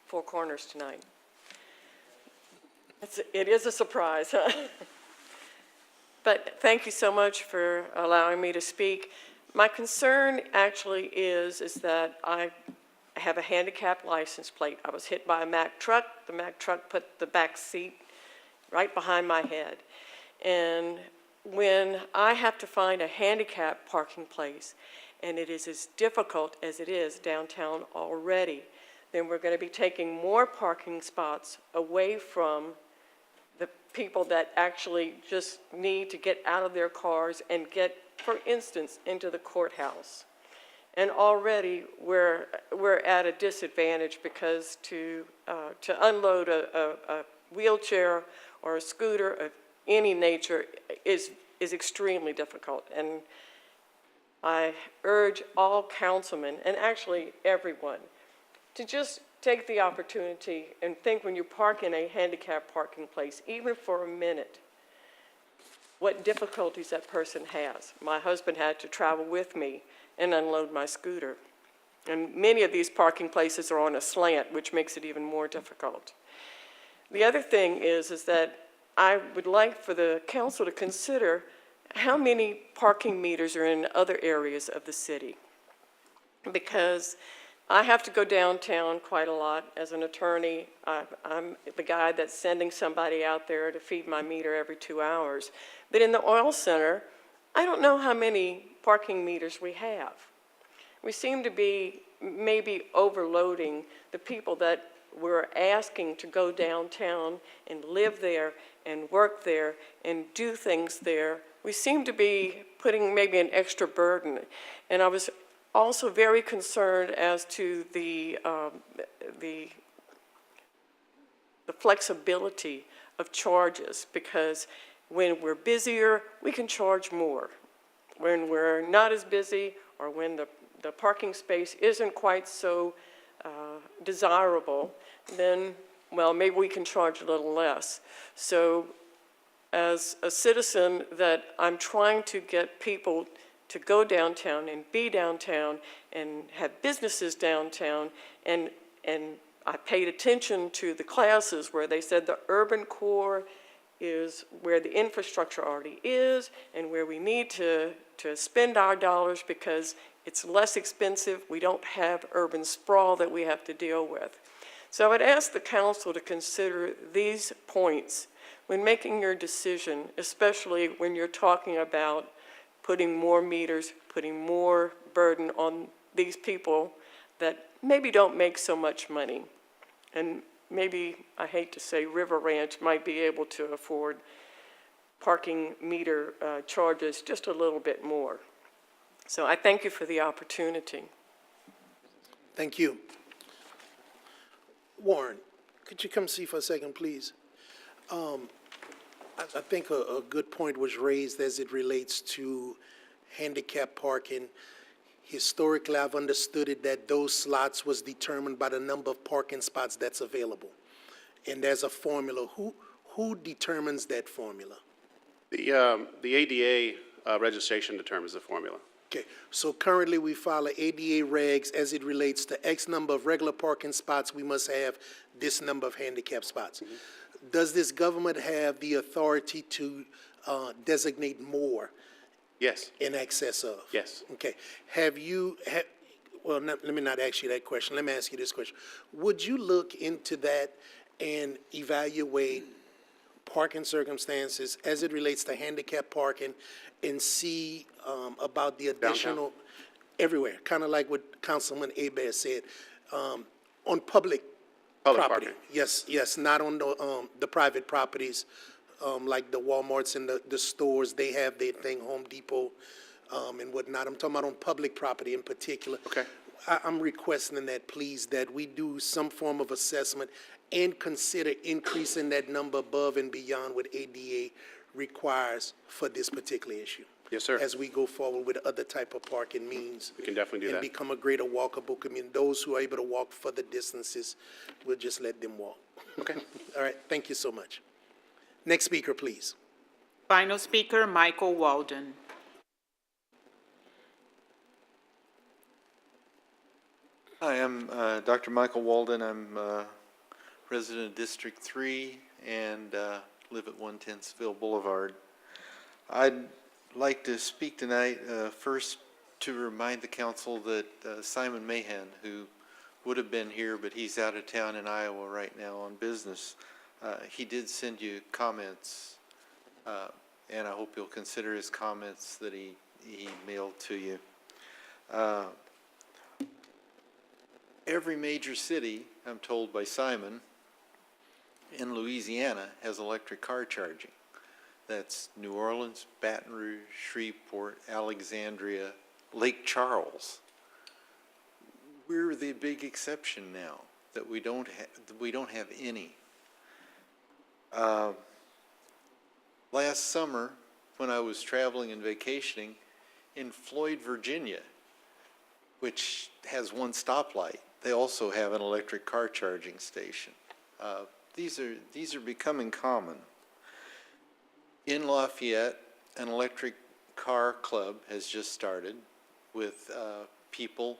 Four Corners tonight. It is a surprise, huh? But thank you so much for allowing me to speak. My concern actually is that I have a handicap license plate. I was hit by a Mack truck. The Mack truck put the back seat right behind my head. And when I have to find a handicap parking place, and it is as difficult as it is downtown already, then we're going to be taking more parking spots away from the people that actually just need to get out of their cars and get, for instance, into the courthouse. And already we're at a disadvantage because to unload a wheelchair or a scooter of any nature is is extremely difficult. And I urge all councilmen, and actually everyone, to just take the opportunity and think when you park in a handicapped parking place, even for a minute, what difficulties that person has. My husband had to travel with me and unload my scooter. And many of these parking places are on a slant, which makes it even more difficult. The other thing is that I would like for the council to consider how many parking meters are in other areas of the city. Because I have to go downtown quite a lot as an attorney. I'm the guy that's sending somebody out there to feed my meter every 2 hours. But in the oil center, I don't know how many parking meters we have. We seem to be maybe overloading the people that we're asking to go downtown and live there and work there and do things there. We seem to be putting maybe an extra burden. And I was also very concerned as to the flexibility of charges, because when we're busier, we can charge more. When we're not as busy, or when the parking space isn't quite so desirable, then, well, maybe we can charge a little less. So as a citizen that I'm trying to get people to go downtown and be downtown and have businesses downtown, and I paid attention to the classes where they said the urban core is where the infrastructure already is and where we need to spend our dollars because it's less expensive. We don't have urban sprawl that we have to deal with. So I would ask the council to consider these points when making your decision, especially when you're talking about putting more meters, putting more burden on these people that maybe don't make so much money. And maybe, I hate to say, River Ranch might be able to afford parking meter charges just a little bit more. So I thank you for the opportunity. Thank you. Warren, could you come see for a second, please? I think a good point was raised as it relates to handicap parking. Historically, I've understood it that those slots was determined by the number of parking spots that's available. And there's a formula. Who determines that formula? The ADA registration determines the formula. Okay, so currently we follow ADA regs as it relates to X number of regular parking spots, we must have this number of handicap spots. Does this government have the authority to designate more? Yes. In excess of? Yes. Okay. Well, let me not ask you that question. Let me ask you this question. Would you look into that and evaluate parking circumstances as it relates to handicap parking and see about the additional Downtown? Everywhere, kind of like what Councilman Hebert said, on public property? parking. Yes, not on the private properties, like the Walmarts and the stores, they have their thing, Home Depot, and whatnot. I'm talking about on public property in particular. Okay. I'm requesting that, please, that we do some form of assessment and consider increasing that number above and beyond what ADA requires for this particular issue. Yes, sir. As we go forward with other type of parking means. We can definitely do And that. become a greater walkable community. Those who are able to walk further distances, we'll just let them walk. Okay. All right, thank you so much. Next speaker, please. Final speaker, Michael Walden. Hi, I'm Dr. Michael Walden. I'm resident of District 3 and live at 110 Seville Boulevard. I'd like to speak tonight first to remind the council that Simon Mahan, who would have been here, but he's out of town in Iowa right now on business, he did send you comments, and I hope you'll consider his comments that he mailed to you. Every major city, I'm told by Simon, in Louisiana has electric car charging. That's New Orleans, Baton Rouge, Shreveport, Alexandria, Lake Charles. We're the big exception now that we don't have any. Last summer, when I was traveling and vacationing in Floyd, Virginia, which has one stoplight. They also have an electric car charging station. These are becoming common. In Lafayette, an electric car club has just started with people,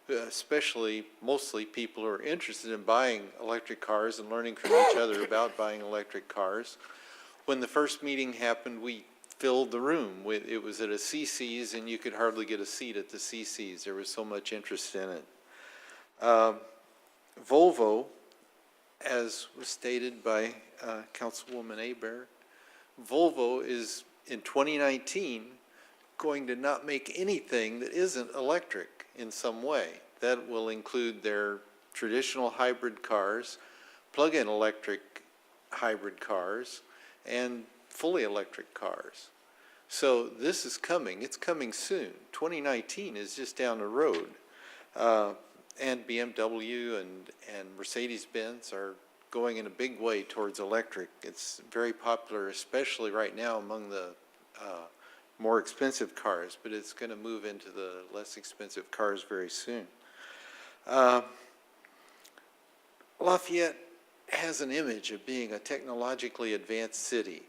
especially mostly people who are interested in buying electric cars and learning from each other about buying electric cars. When the first meeting happened, we filled the room. It was at a CC's, and you could hardly get a seat at the CC's. There was so much interest in it. Volvo, as was stated by Councilwoman Hebert, Volvo is in 2019 going to not make anything that isn't electric in some way. That will include their traditional hybrid cars, plug-in electric hybrid cars, and fully electric cars. So this is coming. It's coming soon. 2019 is just down the road. And BMW and Mercedes-Benz are going in a big way towards electric. It's very popular, especially right now among the more expensive cars, but it's going to move into the less expensive cars very soon. Lafayette has an image of being a technologically advanced city.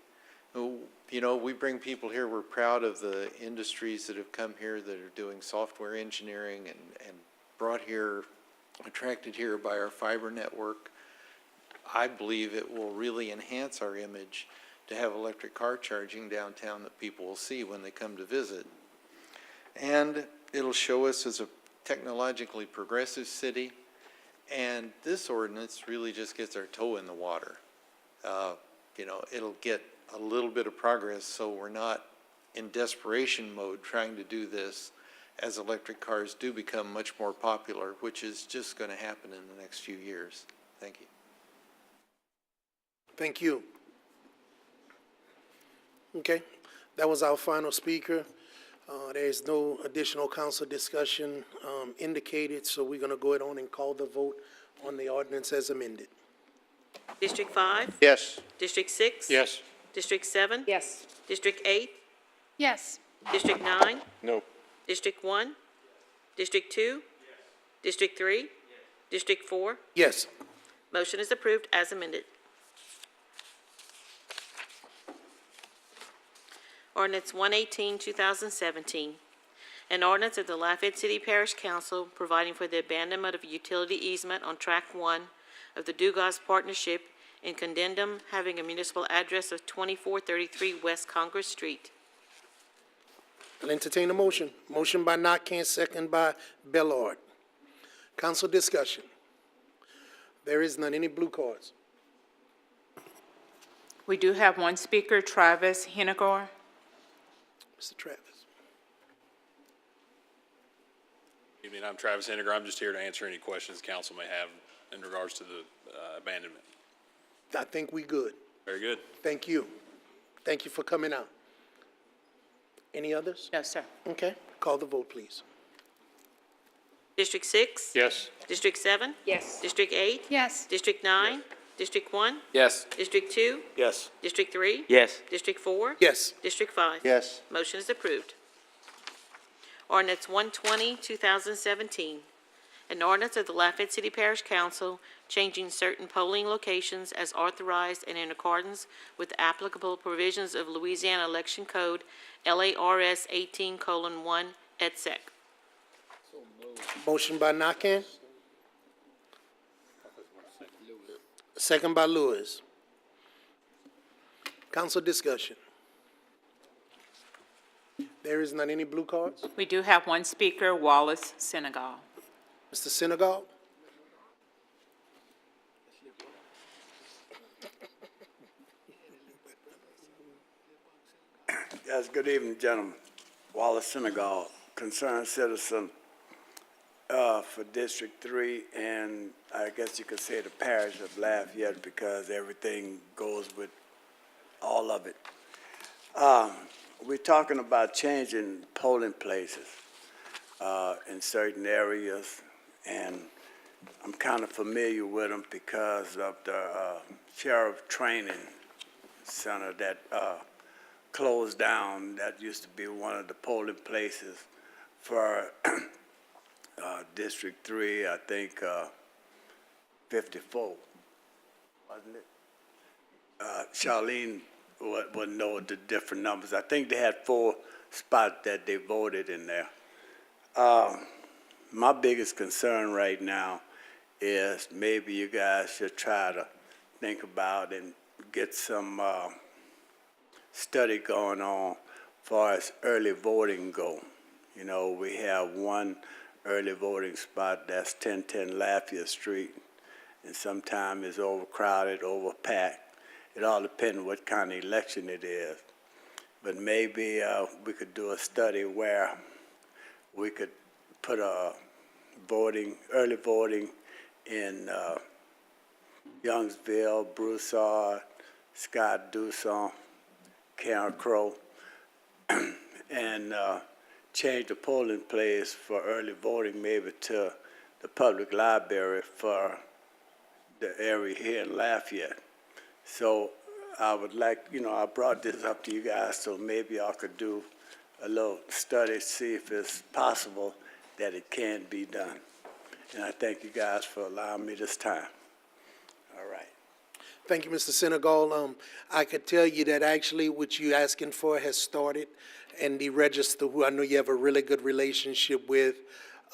You know, we bring people here, we're proud of the industries that have come here that are doing software engineering and brought here, attracted here by our fiber network. I believe it will really enhance our image to have electric car charging downtown that people will see when they come to visit. And it'll show us as a technologically progressive city. And this ordinance really just gets our toe in the water. You know, it'll get a little bit of progress so we're not in desperation mode trying to do this as electric cars do become much more popular, which is just going to happen in the next few years. Thank you. Thank you. Okay, that was our final speaker. There is no additional council discussion indicated, so we're going to go ahead on and call the vote on the ordinance as amended. District 5? Yes. District 6? Yes. District 7? Yes. District 8? Yes. District 9? No. District 1? District 2? District 3? District 4? Yes. Motion is approved as amended. Ordinance 118, 2017, an ordinance of the Lafayette City Parish Council providing for the abandonment of a utility easement on Track 1 of the Dugas Partnership in Condendum, having a municipal address of 2433 West Congress Street. I'll entertain a motion. Motion by Nakane, second by Bellard. Council discussion. There is none. Any blue cards? We do have one speaker, Travis Henegor. Mr. Travis. Evening, I'm Travis Henniger. I'm just here to answer any questions council may have in regards to the abandonment. I think we good. Very good. Thank you. Thank you for coming out. Any others? No, sir. Okay, call the vote, please. District 6? Yes. District 7? Yes. District 8? Yes. District 9? District 1? Yes. District 2? Yes. District 3? Yes. District 4? Yes. District 5? Yes. Motion is approved. Ordinance 120, 2017, an ordinance of the Lafayette City Parish Council changing certain polling locations as authorized and in accordance with applicable provisions of Louisiana Election Code, LARS 18:1, et sec. Motion by Nakane. Second by Lewis. Council discussion. There is none. Any blue cards? We do have one speaker, Wallace Senegal. Mr. Senegal? Yes, good evening, gentlemen. Wallace Senegal, concerned citizen for District 3, and I guess you could say the parish of Lafayette because everything goes with all of it. We're talking about changing polling places in certain areas, and I'm kind of familiar with them because of the sheriff training center that closed down. That used to be one of the polling places for District 3, I think 54, wasn't it? Charlene would know the different numbers. I think they had 4 spots that they voted in there. My biggest concern right now is maybe you guys should try to think about and get some study going on far as early voting go. You know, we have one early voting spot, that's 1010 Lafayette Street, and sometimes it's overcrowded, overpacked. It all depends on what kind of election it is. But maybe we could do a study where we could put a early voting in Youngsville, Broussard, Scott Dusson, Karen Crow, and change the polling place for early voting maybe to the public library for the area here in Lafayette. So I would like, I brought this up to you guys, so maybe I could do a little study, see if it's possible that it can be done. And I thank you guys for allowing me this time. All right. Thank you, Mr. Senegal. I could tell you that actually what you're asking for has started, and the register, who I know you have a really good relationship with,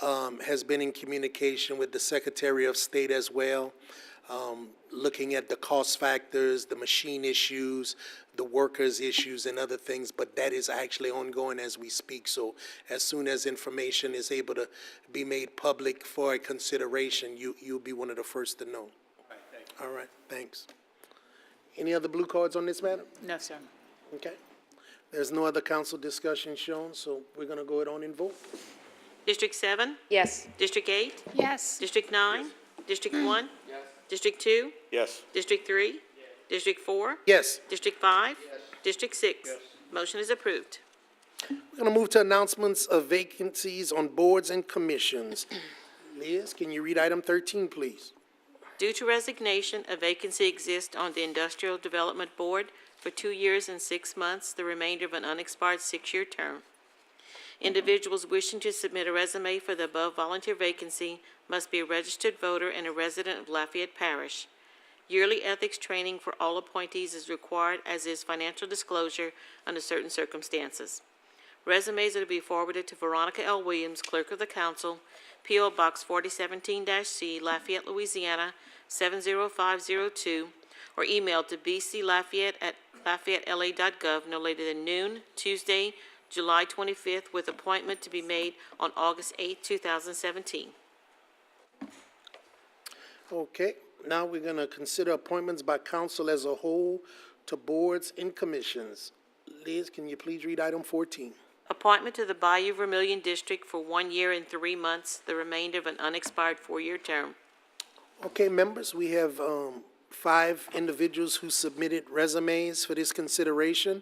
has been in communication with the Secretary of State as well, looking at the cost factors, the machine issues, the workers' issues, and other things, but that is actually ongoing as we speak. So as soon as information is able to be made public for a consideration, you'll be one of the first to know. All right, thanks. Any other blue cards on this matter? No, sir. Okay. There's no other council discussion shown, so we're going to go ahead on and vote. District 7? Yes. District 8? Yes. District 9? District 1? Yes. District 2? Yes. District 3? Yes. District 4? Yes. District 5? Yes. District 6? Yes. Motion is approved. We're going to move to announcements of vacancies on boards and commissions. Liz, can you read item 13, please? Due to resignation, a vacancy exists on the Industrial Development Board for 2 years and 6 months, the remainder of an unexpired 6-year term. Individuals wishing to submit a resume for the above volunteer vacancy must be a registered voter and a resident of Lafayette Parish. Yearly ethics training for all appointees is required, as is financial disclosure under certain circumstances. Resumes are to be forwarded to Veronica L. Williams, Clerk of the Council, P.O. Box 4017-C, Lafayette, Louisiana, 70502, or emailed to bclafayette@lafayette.la.gov no later than noon, Tuesday, July 25th, with appointment to be made on August 8, 2017. Okay, now we're going to consider appointments by council as a whole to boards and commissions. Liz, can you please read item 14? Appointment to the Bayou Vermilion District for 1 year and 3 months, the remainder of an unexpired 4-year term. Okay, members, we have 5 individuals who submitted resumes for this consideration,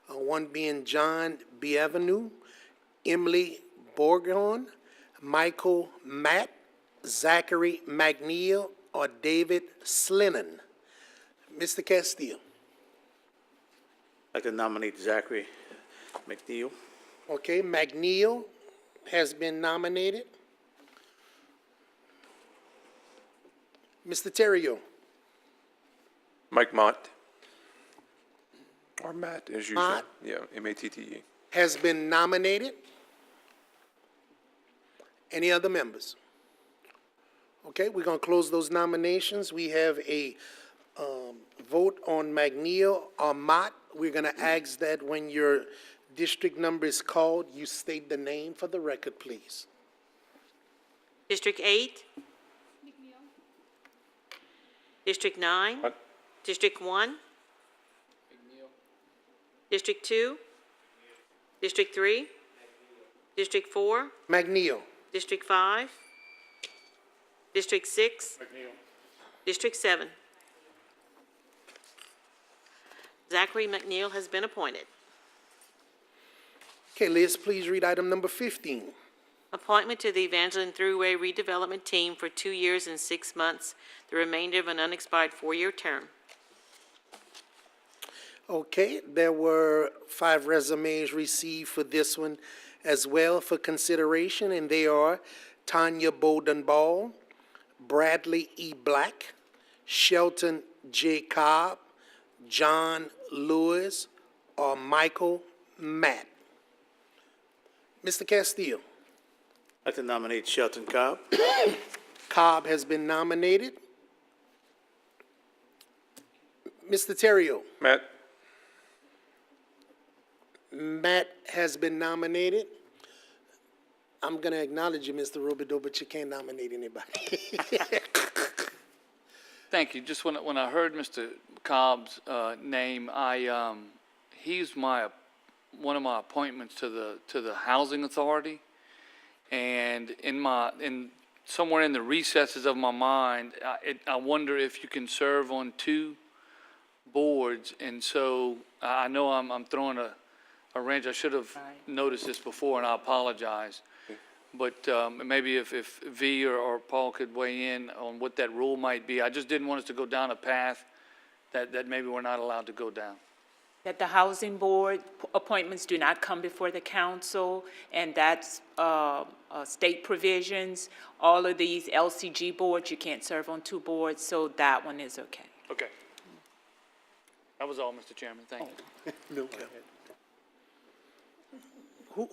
one being John Bienvenu, Emily Borgon, Michael Matt, Zachary McNeil, or David Slinnon. Mr. Castillo. I'd like to nominate Zachary McNeil. Okay, McNeil has been nominated. Mr. Terrio. Mike Mott. Or Matt, as usual. Mott. Yeah, M-A-T-T-E. Has been nominated. Any other members? Okay, we're going to close those nominations. We have a vote on McNeil or Mott. We're going to ask that when your district number is called, you state the name for the record, please. District 8? District 9? What? District 1? District 2? District 3? District 4? McNeil. District 5? District 6? District 7? Zachary McNeil has been appointed. Okay, Liz, please read item number 15. Appointment to the Evangeline Thruway Redevelopment Team for 2 years and 6 months, the remainder of an unexpired 4-year term. Okay, there were 5 resumes received for this one as well for consideration, and they are Tanya Bolden Ball, Bradley E. Black, Shelton J. Cobb, John Lewis, or Michael Matt. Mr. Castillo. I'd like to nominate Shelton Cobb. Cobb has been nominated. Mr. Terrio. Matt? Matt has been nominated. I'm going to acknowledge you, Mr. Robideau, but you can't nominate anybody. Thank you. Just when I heard Mr. Cobb's name, he's one of my appointments to the Housing Authority, and somewhere in the recesses of my mind, I wonder if you can serve on 2 boards, and so I know I'm throwing a wrench. I should have noticed this before, and I apologize. But maybe if V or Paul could weigh in on what that rule might be. I just didn't want us to go down a path that maybe we're not allowed to go down. That the housing board appointments do not come before the council, and that's state provisions. All of these LCG boards, you can't serve on 2 boards, so that one is okay. Okay. That was all, Mr. Chairman. Thank you. No.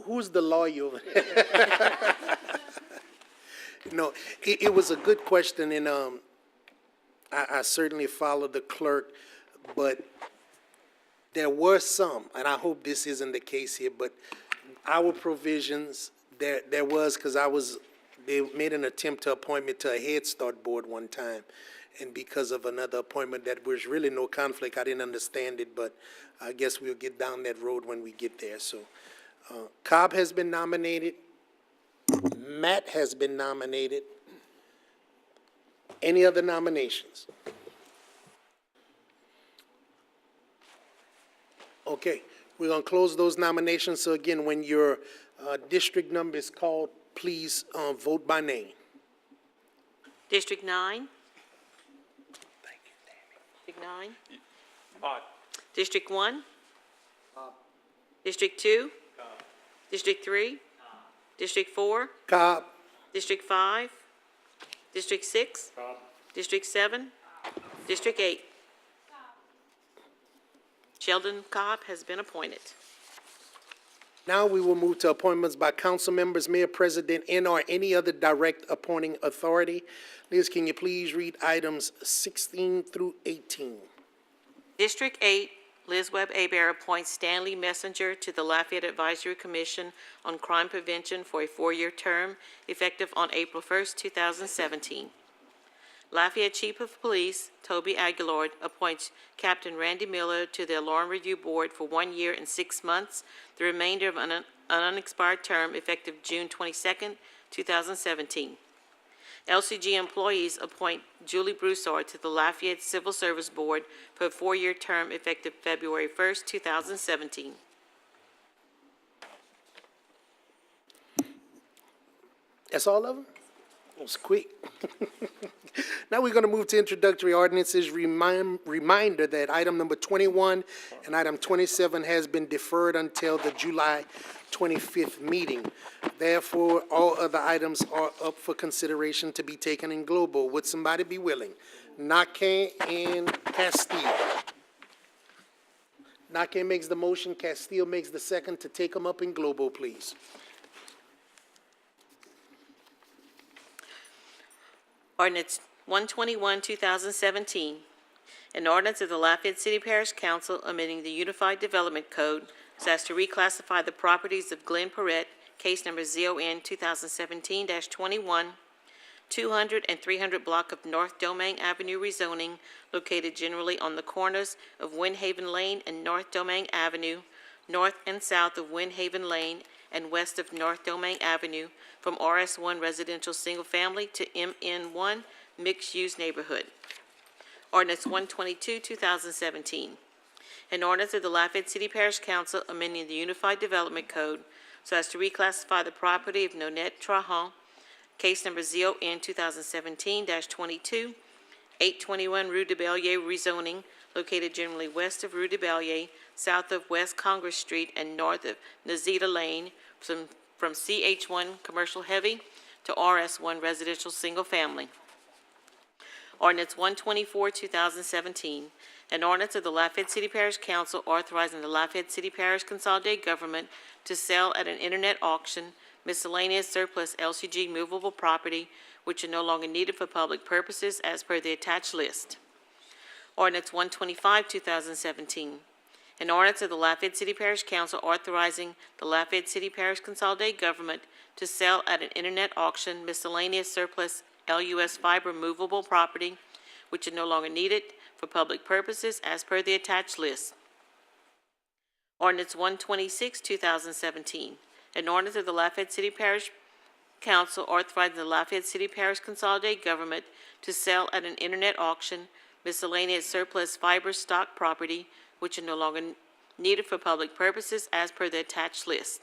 Who's the lawyer over there? No, it was a good question, and I certainly followed the clerk, but there were some, and I hope this isn't the case here, but our provisions, there was, because they made an attempt to appoint me to a Head Start board one time, and because of another appointment that was really no conflict, I didn't understand it, but I guess we'll get down that road when we get there, so. Cobb has been nominated. Matt has been nominated. Any other nominations? Okay, we're going to close those nominations. So again, when your district number is called, please vote by name. District 9? Thank you, Tammy. District 9? Aye. District 1? District 2? District 3? District 4? Cobb. District 5? District 6? District 7? District 8? Sheldon Cobb has been appointed. Now we will move to appointments by council members, mayor, president, and/or any other direct appointing authority. Liz, can you please read items 16 through 18? District 8, Liz Webb Abear appoints Stanley Messenger to the Lafayette Advisory Commission on Crime Prevention for a 4-year term, effective on April 1st, 2017. Lafayette Chief of Police Toby Aguilard appoints Captain Randy Miller to the Alarm Review Board for 1 year and 6 months, the remainder of an unexpired term, effective June 22nd, 2017. LCG employees appoint Julie Broussard to the Lafayette Civil Service Board for a 4-year term effective February 1st, 2017. That's all of them? It was quick. Now we're going to move to introductory ordinances. Reminder that item number 21 and item 27 has been deferred until the July 25th meeting. Therefore, all other items are up for consideration to be taken in global. Would somebody be willing? Nake and Castile. Nake makes the motion, Castile makes the second to take them up in global, please. Ordinance 121, 2017, an ordinance of the Lafayette City Parish Council amending the Unified Development Code so as to reclassify the properties of Glenn Perrette, case number ZON 2017-21, 200 and 300 block of North Domain Avenue rezoning, located generally on the corners of Windhaven Lane and North Domain Avenue, north and south of Windhaven Lane and west of North Domain Avenue, from RS1 Residential Single Family to MN1 Mixed Use Neighborhood. Ordinance 122, 2017. An ordinance of the Lafayette City Parish Council amending the Unified Development Code so as to reclassify the property of Nonette Trahan, case number ZON 2017-22, 821 Rue de Bellier rezoning, located generally west of Rue de Bellier, south of West Congress Street, and north of Nazita Lane, from CH1 Commercial Heavy to RS1 Residential Single Family. Ordinance 124, 2017, an ordinance of the Lafayette City Parish Council authorizing the Lafayette City Parish Consolidated Government to sell at an internet auction miscellaneous surplus LCG movable property which are no longer needed for public purposes as per the attached list. Ordinance 125, 2017, an ordinance of the Lafayette City Parish Council authorizing the Lafayette City Parish Consolidated Government to sell at an internet auction miscellaneous surplus LUS Fiber movable property which are no longer needed for public purposes as per the attached list. Ordinance 126, 2017, an ordinance of the Lafayette City Parish Council authorizing the Lafayette City Parish Consolidated Government to sell at an internet auction miscellaneous surplus fiber stock property which are no longer needed for public purposes as per the attached list.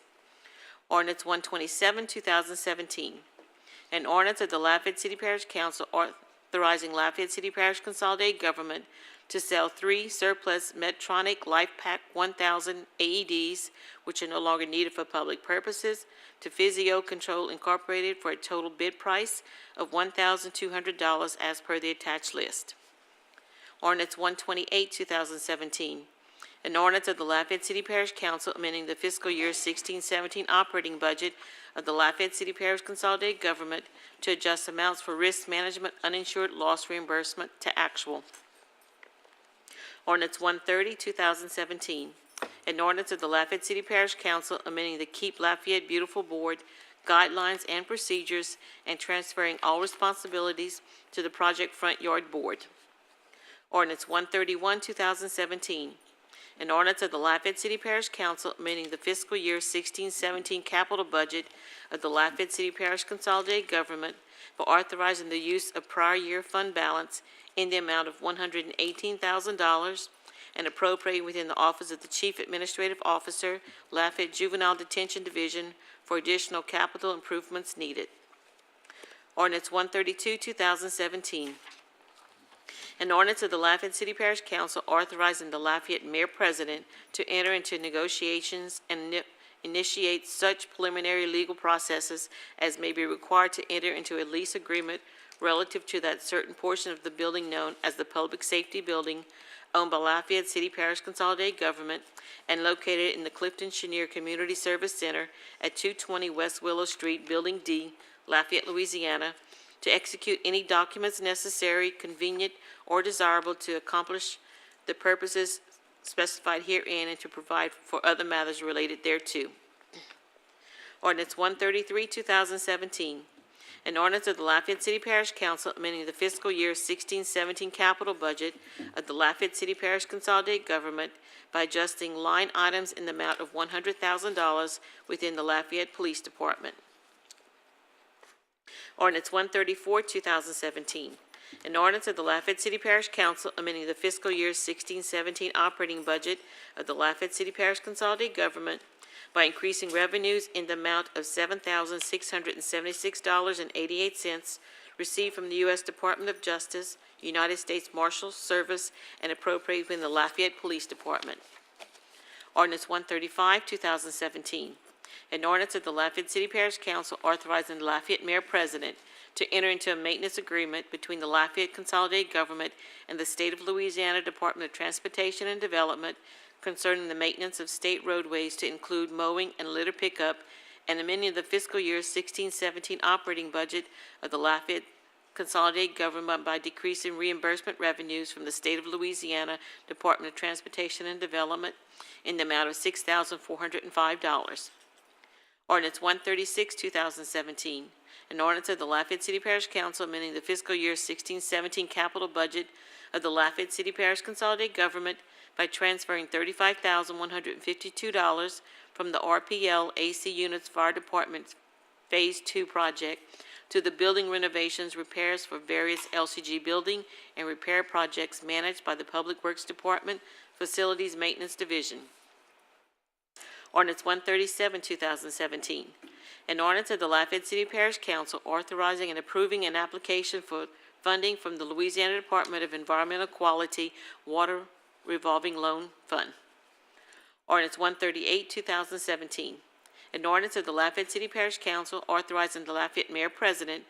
Ordinance 127, 2017, an ordinance of the Lafayette City Parish Council authorizing Lafayette City Parish Consolidated Government to sell 3 surplus Medtronic LifePak 1000 AEDs, which are no longer needed for public purposes, to Physio Control Incorporated for a total bid price of $1,200 as per the attached list. Ordinance 128, 2017, an ordinance of the Lafayette City Parish Council amending the fiscal year 16-17 operating budget of the Lafayette City Parish Consolidated Government to adjust amounts for risk management uninsured loss reimbursement to actual. Ordinance 130, 2017, an ordinance of the Lafayette City Parish Council amending the Keep Lafayette Beautiful Board guidelines and procedures and transferring all responsibilities to the Project Front Yard Board. Ordinance 131, 2017, an ordinance of the Lafayette City Parish Council amending the fiscal year 16-17 capital budget of the Lafayette City Parish Consolidated Government for authorizing the use of prior year fund balance in the amount of $118,000 and appropriating within the Office of the Chief Administrative Officer, Lafayette Juvenile Detention Division, for additional capital improvements needed. Ordinance 132, 2017, an ordinance of the Lafayette City Parish Council authorizing the Lafayette Mayor President to enter into negotiations and initiate such preliminary legal processes as may be required to enter into a lease agreement relative to that certain portion of the building known as the Public Safety Building owned by Lafayette City Parish Consolidated Government and located in the Clifton Chenier Community Service Center at 220 West Willow Street, Building D, Lafayette, Louisiana, to execute any documents necessary, convenient, or desirable to accomplish the purposes specified herein and to provide for other matters related thereto. Ordinance 133, 2017, an ordinance of the Lafayette City Parish Council amending the fiscal year 16-17 capital budget of the Lafayette City Parish Consolidated Government by adjusting line items in the amount of $100,000 within the Lafayette Police Department. Ordinance 134, 2017, an ordinance of the Lafayette City Parish Council amending the fiscal year 16-17 operating budget of the Lafayette City Parish Consolidated Government by increasing revenues in the amount of $7,676.88 received from the U.S. Department of Justice, United States Marshals Service, and appropriated within the Lafayette Police Department. Ordinance 135, 2017, an ordinance of the Lafayette City Parish Council authorizing the Lafayette Mayor President to enter into a maintenance agreement between the Lafayette Consolidated Government and the State of Louisiana Department of Transportation and Development concerning the maintenance of state roadways to include mowing and litter pickup, and amending the fiscal year 16-17 operating budget of the Lafayette Consolidated Government by decreasing reimbursement revenues from the State of Louisiana Department of Transportation and Development in the amount of $6,405. Ordinance 136, 2017, an ordinance of the Lafayette City Parish Council amending the fiscal year 16-17 capital budget of the Lafayette City Parish Consolidated Government by transferring $35,152 from the RPL AC Units Fire Department Phase 2 project to the building renovations repairs for various LCG building and repair projects managed by the Public Works Department Facilities Maintenance Division. Ordinance 137, 2017, an ordinance of the Lafayette City Parish Council authorizing and approving an application for funding from the Louisiana Department of Environmental Quality, Water Revolving Loan Fund. Ordinance 138, 2017. An ordinance of the Lafayette City Parish Council authorizing the Lafayette Mayor President